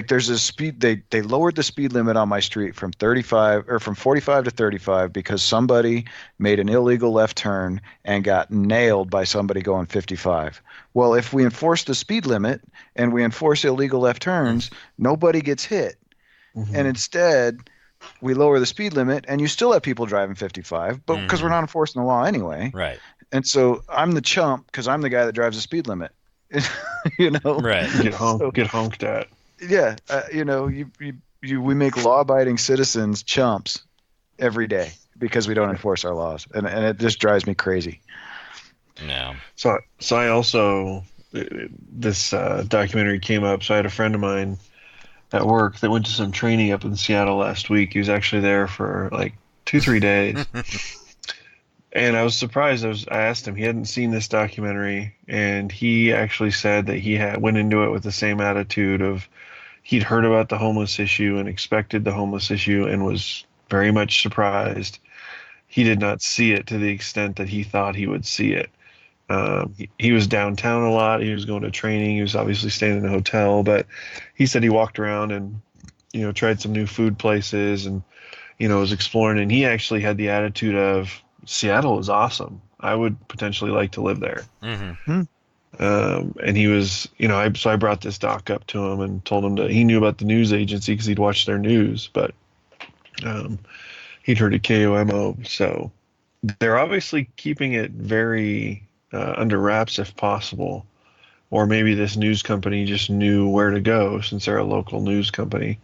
there's a speed, they lowered the speed limit on my street from 45 to 35 because somebody made an illegal left turn and got nailed by somebody going 55. Well, if we enforce the speed limit and we enforce illegal left turns, nobody gets hit. And instead, we lower the speed limit and you still have people driving 55, but because we're not enforcing the law anyway. Right. And so I'm the chump because I'm the guy that drives the speed limit. Right. Get honked at. Yeah, we make law-abiding citizens chumps every day because we don't enforce our laws, and it just drives me crazy. No. So I also, this documentary came up. So I had a friend of mine at work that went to some training up in Seattle last week. He was actually there for like 2-3 days. And I was surprised. I asked him, he hadn't seen this documentary, and he actually said that he went into it with the same attitude of, he'd heard about the homeless issue and expected the homeless issue and was very much surprised. He did not see it to the extent that he thought he would see it. He was downtown a lot. He was going to training. He was obviously staying in a hotel, but he said he walked around and, tried some new food places and, was exploring. And he actually had the attitude of, Seattle is awesome. I would potentially like to live there. And he was, so I brought this doc up to him and told him he knew about the news agency because he'd watched their news, but he'd heard of KOMO. So they're obviously keeping it very under wraps if possible. Or maybe this news company just knew where to go since they're a local news company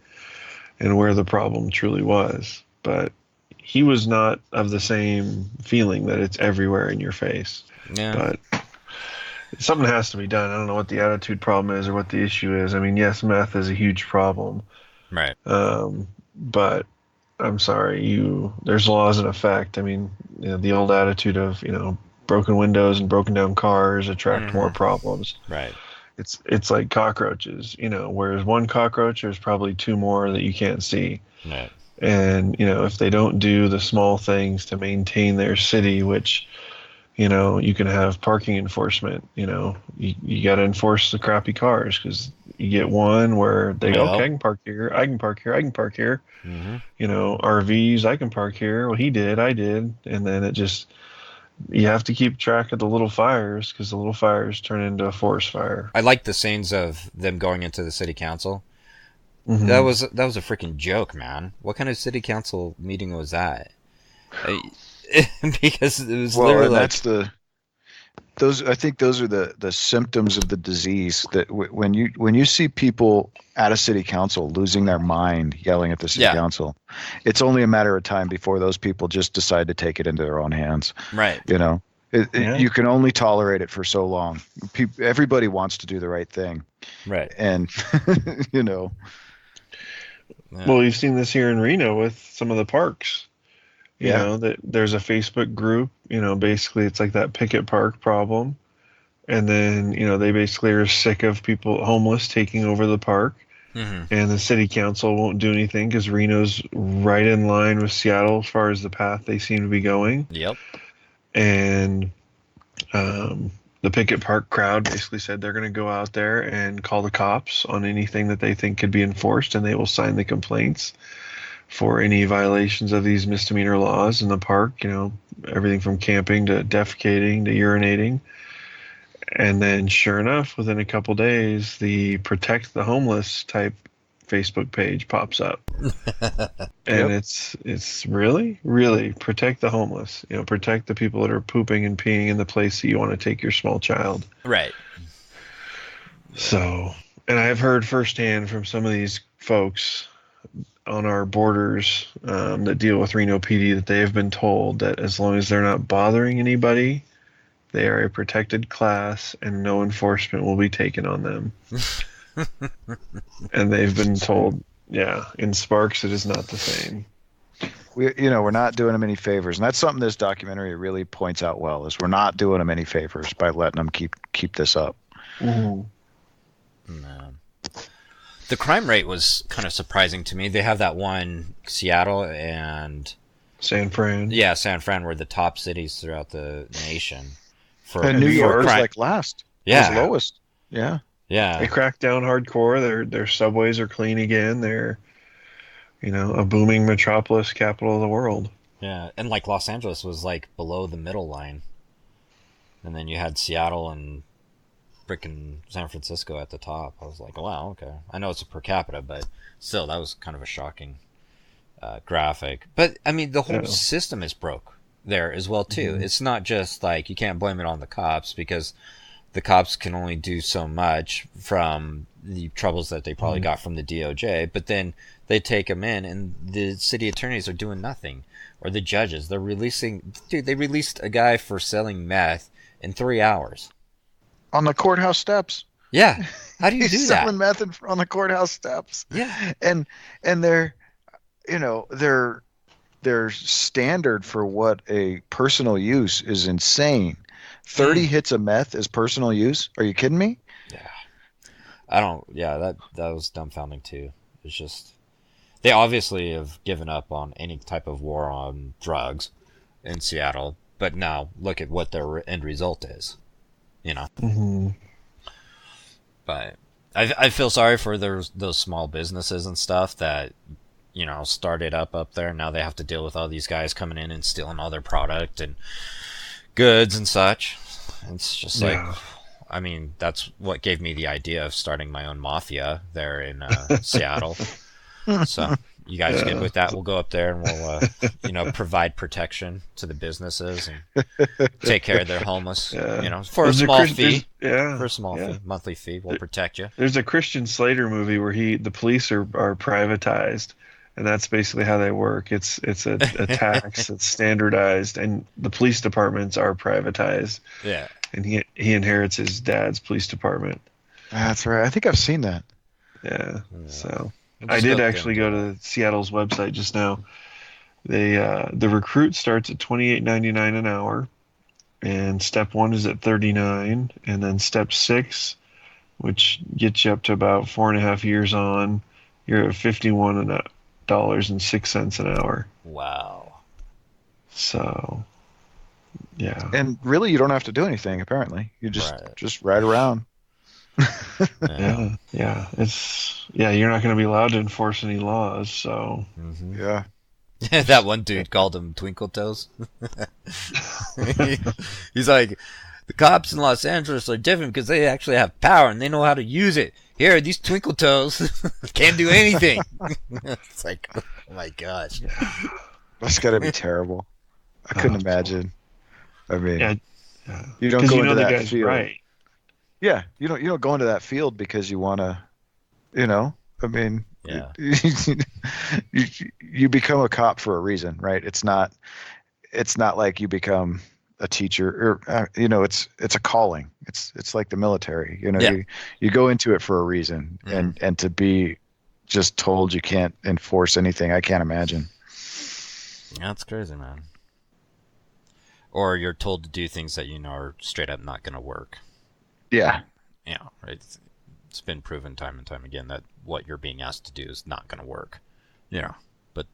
and where the problem truly was. But he was not of the same feeling that it's everywhere in your face. Yeah. But something has to be done. I don't know what the attitude problem is or what the issue is. I mean, yes, meth is a huge problem. Right. But I'm sorry, there's laws in effect. I mean, the old attitude of, broken windows and broken down cars attract more problems. Right. It's like cockroaches, whereas one cockroach, there's probably 2 more that you can't see. Right. And, if they don't do the small things to maintain their city, which, you can have parking enforcement, you got to enforce the crappy cars because you get one where they go, okay, I can park here, I can park here, I can park here. RVs, I can park here. Well, he did, I did. And then you have to keep track of the little fires because the little fires turn into a forest fire. I like the scenes of them going into the city council. That was a freaking joke, man. What kind of city council meeting was that? Because it was literally that's the I think those are the symptoms of the disease. That when you see people at a city council losing their mind, yelling at the city council, it's only a matter of time before those people just decide to take it into their own hands. Right. You can only tolerate it for so long. Everybody wants to do the right thing. Right. And Well, you've seen this here in Reno with some of the parks. You know, that there's a Facebook group, basically it's like that picket park problem. And then, they basically are sick of people homeless taking over the park. Mm-hmm. And the city council won't do anything because Reno's right in line with Seattle as far as the path they seem to be going. Yep. And the picket park crowd basically said they're going to go out there and call the cops on anything that they think could be enforced, and they will sign the complaints for any violations of these misdemeanor laws in the park, everything from camping to defecating to urinating. And then sure enough, within a couple days, the Protect the Homeless type Facebook page pops up. And it's really, really protect the homeless, protect the people that are pooping and peeing in the place that you want to take your small child. Right. So, and I've heard firsthand from some of these folks on our borders that deal with Reno PD that they have been told that as long as they're not bothering anybody, they are a protected class and no enforcement will be taken on them. And they've been told, in Sparks it is not the same. We're not doing them any favors, and that's something this documentary really points out well. Is we're not doing them any favors by letting them keep this up. Mm-hmm. No. The crime rate was kind of surprising to me. They have that one, Seattle and San Fran. Yeah, San Fran were the top cities throughout the nation. And New York was like last. Yeah. It was lowest. Yeah. Yeah. They cracked down hardcore. Their subways are clean again. They're, a booming metropolis, capital of the world. Yeah, and like Los Angeles was like below the middle line. And then you had Seattle and frickin' San Francisco at the top. I was like, wow, okay. I know it's a per capita, but still, that was kind of a shocking graphic. But, I mean, the whole system is broke there as well, too. Mm-hmm. It's not just like, you can't blame it on the cops, because the cops can only do so much from the troubles that they probably got from the DOJ, but then they take them in, and the city attorneys are doing nothing. Or the judges. They released a guy for selling meth in 3 hours. On the courthouse steps. Yeah. How do you do that? He's selling meth on the courthouse steps. Yeah. And their standard for what a personal use is insane. 30 hits of meth is personal use? Are you kidding me? Yeah. That was dumbfounding too. It's just, they obviously have given up on any type of war on drugs in Seattle, but now look at what their end result is. Mm-hmm. But I feel sorry for those small businesses and stuff that, started up there. Now they have to deal with all these guys coming in and stealing all their product and goods and such. It's just like, I mean, that's what gave me the idea of starting my own mafia there in Seattle. So you guys good with that? We'll go up there and we'll, provide protection to the businesses and take care of their homeless, for a small fee. For a small fee, monthly fee, we'll protect you. There's a Christian Slater movie where the police are privatized, and that's basically how they work. It's a tax that's standardized, and the police departments are privatized. Yeah. And he inherits his dad's police department. That's right. I think I've seen that. Yeah. So I did actually go to Seattle's website just now. The recruit starts at $28.99 an hour, and step 1 is at $39, and then step 6, which gets you up to about 4.5 years on, you're at $51.06 an hour. Wow. So, yeah. And really, you don't have to do anything. Apparently, you just ride around. Yeah. You're not going to be allowed to enforce any laws. So, yeah. That one dude called him Twinkle Toes. He's like, the cops in Los Angeles are different because they actually have power and they know how to use it. Here, these Twinkle Toes can't do anything. It's like, oh my gosh. That's got to be terrible. I couldn't imagine. I mean, You don't go into the that guy's field. right. Yeah, you don't go into that field because you want to, I mean, Yeah. you become a cop for a reason, right? It's not like you become a teacher or it's a calling. It's like the military, Yeah. you go into it for a reason, and to be just told you can't enforce anything, I can't imagine. That's crazy, man. Or you're told to do things that are straight up not going to work. Yeah. Yeah, right. It's been proven time and time again that what you're being asked to do is not going to work. But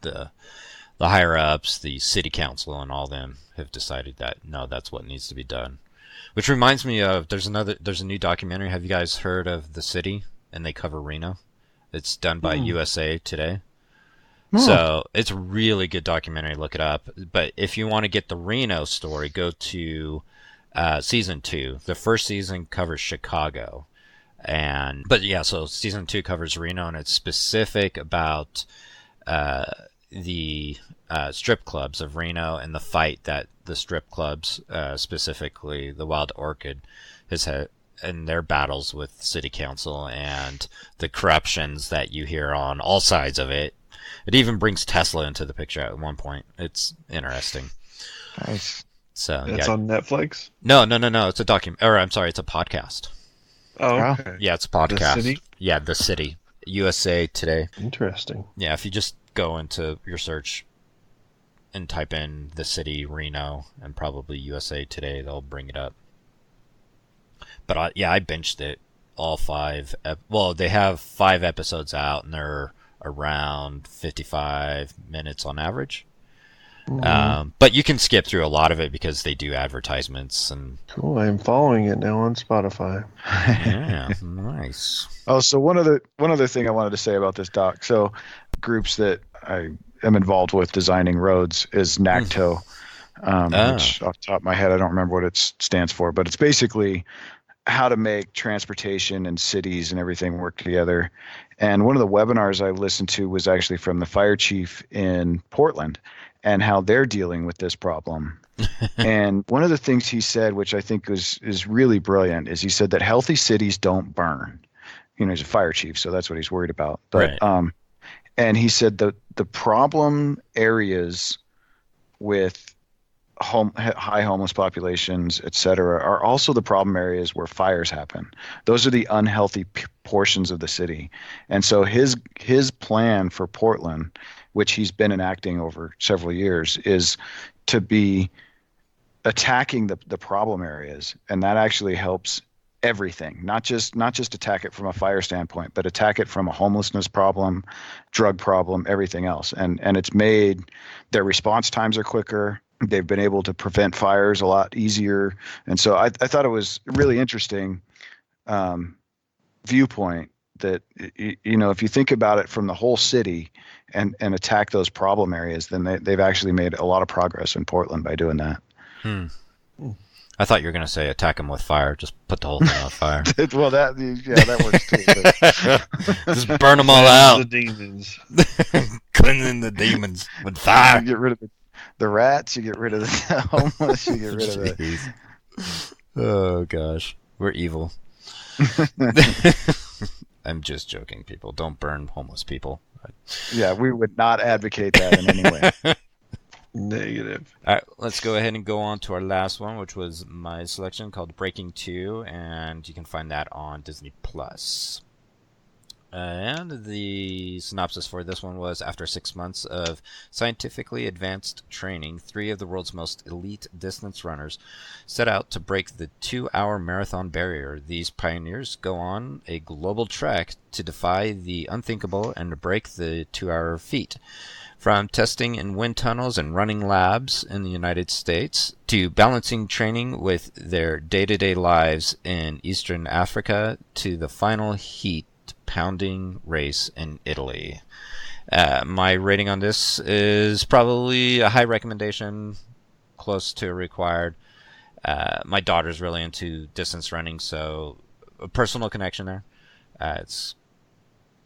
the higher ups, the city council, and all them have decided that no, that's what needs to be done. Which reminds me of there's a new documentary. Have you guys heard of The City? And they cover Reno. It's done by USA Today. So it's a really good documentary. Look it up. But if you want to get the Reno story, go to season 2. The first season covers Chicago, so season 2 covers Reno, and it's specific about the strip clubs of Reno and the fight that the strip clubs, specifically the Wild Orchid, has had in their battles with city council and the corruptions that you hear on all sides of it. It even brings Tesla into the picture at one point. It's interesting. Nice. So It's on Netflix? No. It's a it's a podcast. Oh, okay. Yeah, it's a podcast. The City? Yeah, The City. USA Today. Interesting. Yeah, if you just go into your search and type in The City, Reno, and probably USA Today, they'll bring it up. But I binged it, all 5. They have 5 episodes out, and they're around 55 minutes on average. But you can skip through a lot of it because they do advertisements and. Cool. I'm following it now on Spotify. Yeah, nice. Oh, so one other thing I wanted to say about this doc. So, groups that I am involved with designing roads is NACTO, which off the top of my head I don't remember what it stands for, but it's basically how to make transportation and cities and everything work together. And one of the webinars I listened to was actually from the fire chief in Portland and how they're dealing with this problem. And one of the things he said, which I think is really brilliant, is he said that healthy cities don't burn. He's a fire chief, so that's what he's worried about. But right. And he said the problem areas with high homeless populations, et cetera, are also the problem areas where fires happen. Those are the unhealthy portions of the city. And so his plan for Portland, which he's been enacting over several years, is to be attacking the problem areas. And that actually helps everything, not just attack it from a fire standpoint, but attack it from a homelessness problem, drug problem, everything else. And it's made their response times are quicker. They've been able to prevent fires a lot easier. And so I thought it was a really interesting viewpoint that, if you think about it from the whole city and attack those problem areas, then they've actually made a lot of progress in Portland by doing that. I thought you were going to say attack them with fire. Just put the whole thing on fire. Well, that works too. But. Just burn them all out. The demons. Cleansing the demons with fire. You get rid of the rats, you get rid of the homeless, you get rid of the... Oh, gosh. We're evil. I'm just joking, people. Don't burn homeless people. Yeah, we would not advocate that in any way. Negative. All right, let's go ahead and go on to our last one, which was my selection called Breaking2, and you can find that on Disney+. And the synopsis for this one was, after 6 months of scientifically advanced training, 3 of the world's most elite distance runners set out to break the 2-hour marathon barrier. These pioneers go on a global trek to defy the unthinkable and to break the 2-hour feat. From testing in wind tunnels and running labs in the United States to balancing training with their day-to-day lives in Eastern Africa to the final heat pounding race in Italy. My rating on this is probably a high recommendation, close to required. My daughter's really into distance running, so a personal connection there.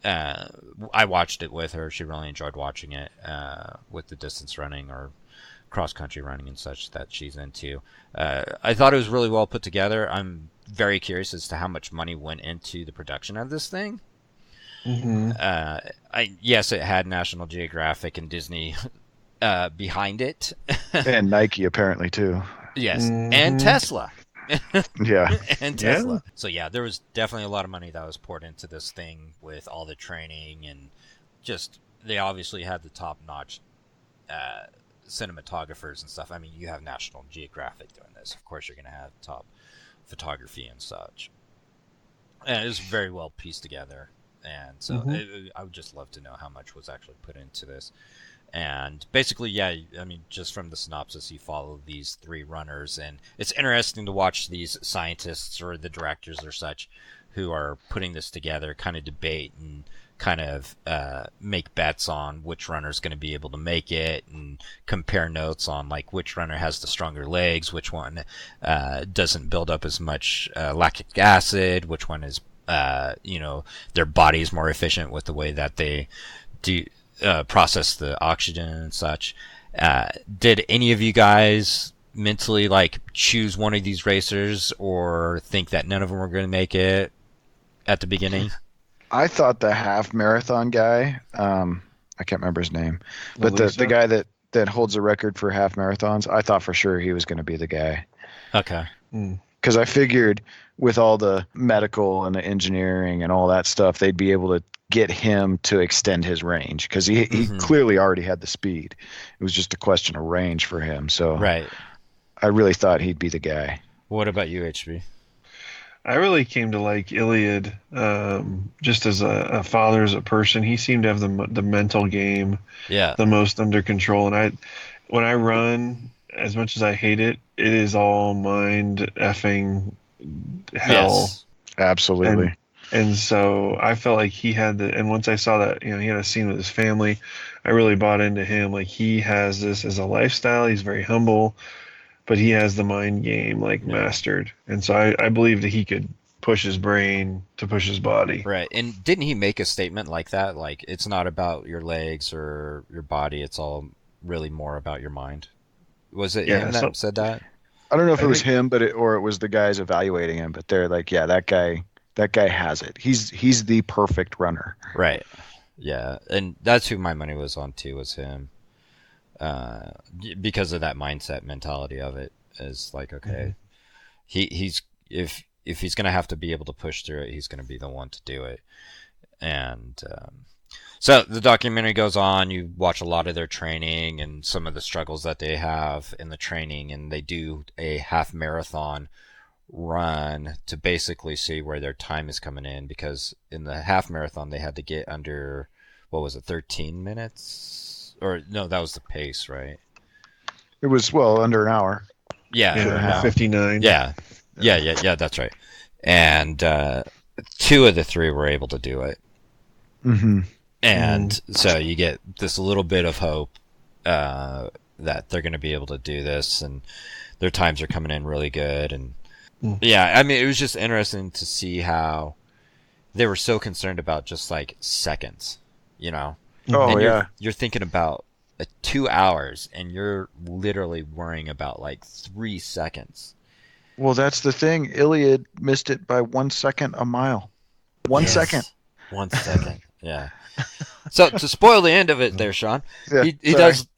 I watched it with her. She really enjoyed watching it with the distance running or cross-country running and such that she's into. I thought it was really well put together. I'm very curious as to how much money went into the production of this thing. Yes, it had National Geographic and Disney behind it. And Nike apparently too. Yes, and Tesla. Yeah. And Tesla. Yeah. So yeah, there was definitely a lot of money that was poured into this thing with all the training, and just they obviously had the top-notch cinematographers and stuff. I mean, you have National Geographic doing this. Of course, you're going to have top photography and such. And it was very well pieced together. And so I would just love to know how much was actually put into this. And basically, yeah, I mean, just from the synopsis, you follow these 3 runners, and it's interesting to watch these scientists or the directors or such who are putting this together kind of debate and kind of make bets on which runner is going to be able to make it, and compare notes on like which runner has the stronger legs, which one doesn't build up as much lactic acid, which one is their body is more efficient with the way that they do process the oxygen and such. Did any of you guys mentally like choose one of these racers, or think that none of them were going to make it at the beginning? I thought the half marathon guy, I can't remember his name, but the guy that holds the record for half marathons, I thought for sure he was going to be the guy. Okay. Because I figured with all the medical and the engineering and all that stuff, they'd be able to get him to extend his range, because he clearly already had the speed. It was just a question of range for him. So right. I really thought he'd be the guy. What about you, HB? I really came to like Iliad just as a father, as a person. He seemed to have the mental game the most under control. And when I run, as much as I hate it, it is all mind effing hell. Yes, absolutely. And so I felt like he had and once I saw that, he had a scene with his family, I really bought into him. Like, he has this as a lifestyle. He's very humble, but he has the mind game mastered. And so I believe that he could push his brain to push his body. Right. And didn't he make a statement like that? Like, it's not about your legs or your body. It's all really more about your mind. Was it him that said that? I don't know if it was him, or it was the guys evaluating him, but they're like, yeah, that guy has it. He's the perfect runner. Right. Yeah. And that's who my money was on too, was him. Because of that mindset mentality of it, is like, okay, he's if he's gonna have to be able to push through it, he's gonna be the one to do it. And so the documentary goes on. You watch a lot of their training and some of the struggles that they have in the training, and they do a half marathon run to basically see where their time is coming in, because in the half marathon they had to get under, what was it, 13 minutes? Or no, that was the pace, right? It was, under an hour. Yeah, 59. Yeah, that's right. And 2 of the 3 were able to do it. And so you get this little bit of hope that they're going to be able to do this, and their times are coming in really good. And yeah, I mean, it was just interesting to see how they were so concerned about just like seconds, Oh, and you're thinking about 2 hours, and you're literally worrying about like 3 seconds. Well, that's the thing. Iliad missed it by 1 second a mile. 1 second. 1 second. Yeah. So to spoil the end of it there, Sean, he does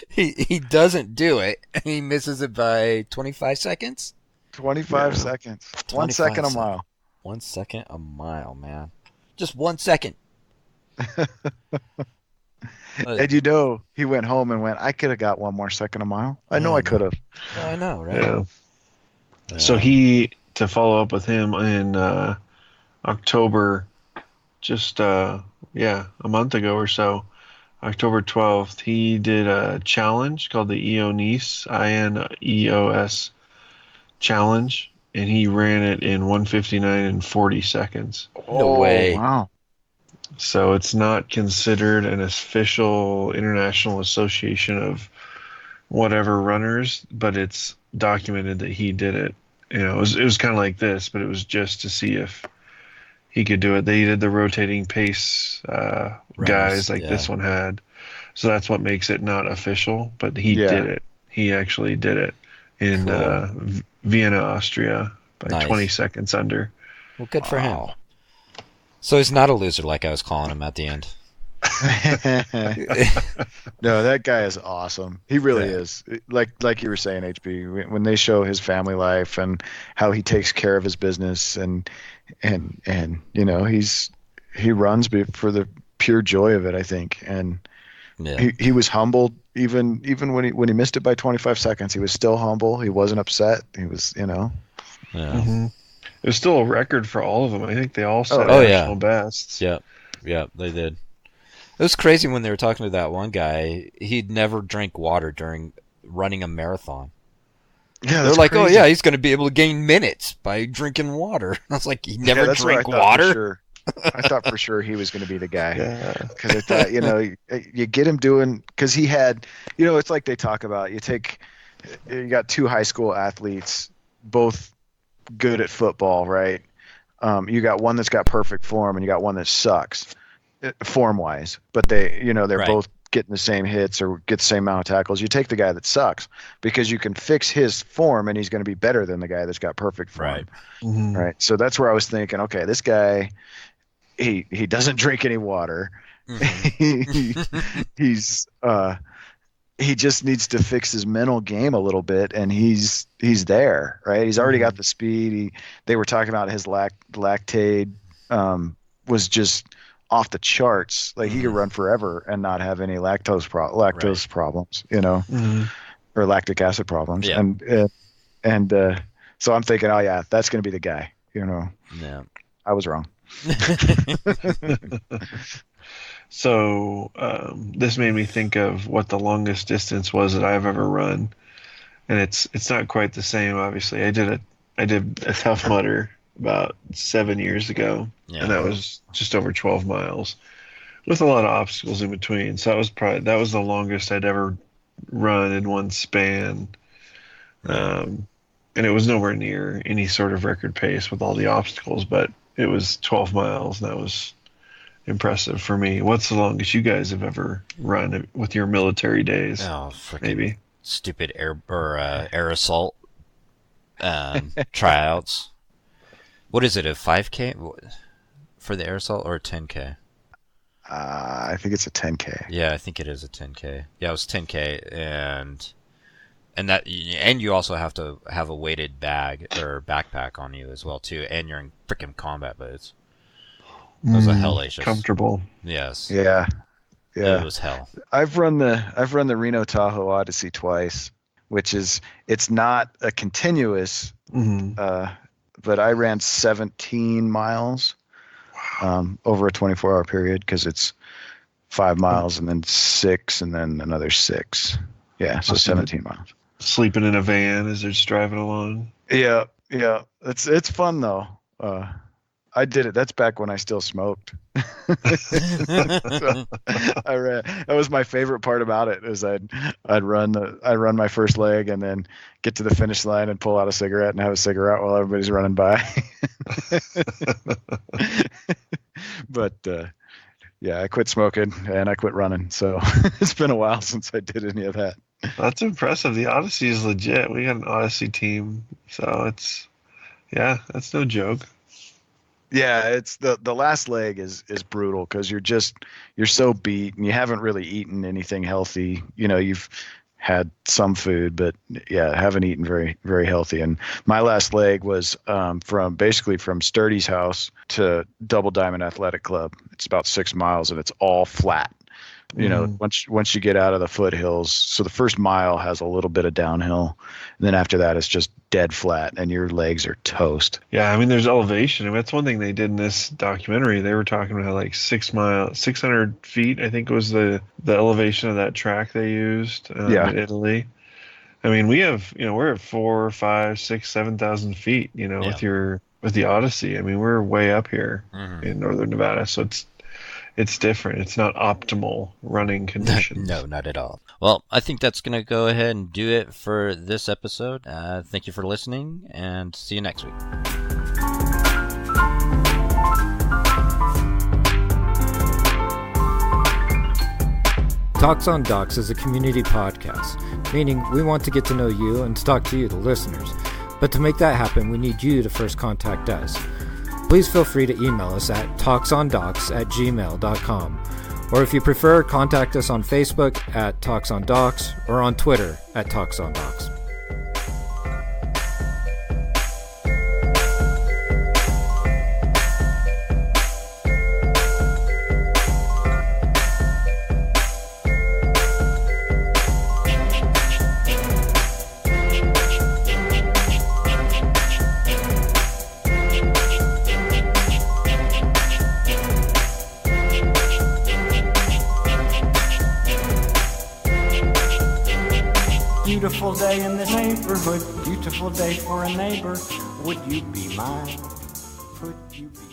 he doesn't do it. He misses it by 25 seconds. 25 seconds. 1 second a mile. 1 second a mile, man. Just 1 second. And he went home and went, I could have got 1 more second a mile. I know I could have. I know, right? Yeah. So to follow up with him in October, just a month ago or so, October 12th, he did a challenge called the INEOS challenge, and he ran it in 1:59 and 40 seconds. No way. Wow. So it's not considered an official international association of whatever runners, but it's documented that he did it. It was kind of like this, but it was just to see if he could do it. They did the rotating pace guys like this one had. So that's what makes it not official. But he did it. He actually did it in Vienna, Austria, by 20 seconds under. Well, good for him. So he's not a loser like I was calling him at the end. No, that guy is awesome. He really is. Like you were saying, HB, when they show his family life and how he takes care of his business and you know, he runs for the pure joy of it, I think. And he was humbled even when he missed it by 25 seconds. He was still humble. He wasn't upset. He was, you know. Yeah. Mm-hmm. It was still a record for all of them. I think they all set national bests. Yeah, they did. It was crazy when they were talking to that one guy. He'd never drank water during running a marathon. Yeah, they're like, crazy. Oh yeah, he's going to be able to gain minutes by drinking water. I was like, he never drank water. I thought for sure he was going to be the guy, because I thought, you know, you get him doing, because he had, you know, it's like they talk about. You got two high school athletes, both good at football, right? You got one that's got perfect form, and you got one that sucks form-wise, but they're both getting the same hits or get the same amount of tackles. You take the guy that sucks because you can fix his form, and he's going to be better than the guy that's got perfect form. Right. Mm-hmm. Right. So that's where I was thinking, okay, this guy, he doesn't drink any water. Mm-hmm. He just needs to fix his mental game a little bit, and he's there, right? He's already got the speed. They were talking about his lactate was just off the charts. Like he could run forever and not have any lactose problems, you know, or lactic acid problems. Yeah. And so I'm thinking, oh yeah, that's going to be the guy, you know. Yeah. I was wrong. So this made me think of what the longest distance was that I've ever run, and it's not quite the same. Obviously, I did a Tough Mudder about 7 years ago, and that was just over 12 miles, with a lot of obstacles in between. So that was the longest I'd ever run in one span, and it was nowhere near any sort of record pace with all the obstacles, but it was 12 miles, and that was impressive for me. What's the longest you guys have ever run with your military days? Oh, freaking maybe stupid air assault tryouts. What is it, a 5K for the air assault or a 10K? I think it's a 10K. Yeah, I think it is a 10K. Yeah, it was 10K, and you also have to have a weighted bag or backpack on you as well too, and you're in freaking combat boots. It was a hellacious. Comfortable. Yes. Yeah. It was hell. I've run the Reno Tahoe Odyssey twice, which it's not a continuous, but I ran 17 miles over a 24-hour period, because it's 5 miles and then 6 and then another 6. Yeah, so 17 miles. Sleeping in a van as they're just driving along. Yeah. It's fun though. I did it. That's back when I still smoked. So I ran. That was my favorite part about it. Is I'd run my first leg and then get to the finish line and pull out a cigarette and have a cigarette while everybody's running by. But I quit smoking and I quit running. So it's been a while since I did any of that. That's impressive. The Odyssey is legit. We got an Odyssey team, so that's no joke. Yeah, it's the last leg is brutal, because you're so beat and you haven't really eaten anything healthy. You know, you've had some food, but haven't eaten very, very healthy. And my last leg was from Sturdy's house to Double Diamond Athletic Club. It's about 6 miles and it's all flat. You know, once you get out of the foothills, so the first mile has a little bit of downhill, and then after that it's just dead flat, and your legs are toast. Yeah, I mean, there's elevation. I mean, that's one thing they did in this documentary. They were talking about like 600 feet, I think was the elevation of that track they used in Italy. I mean, we're at 4, 5, 6, 7,000 feet. You know, with the Odyssey. I mean, we're way up here in northern Nevada, so it's different. It's not optimal running conditions. No, not at all. Well, I think that's going to go ahead and do it for this episode. Thank you for listening, and see you next week. Talks on Docs is a community podcast, meaning we want to get to know you and to talk to you, the listeners. But to make that happen, we need you to first contact us. Please feel free to email us at talksondocs@gmail.com. Or if you prefer, contact us on Facebook at Talks on Docs or on Twitter at Talks on Docs. Beautiful day in the neighborhood, beautiful day for a neighbor. Would you be mine? Could you be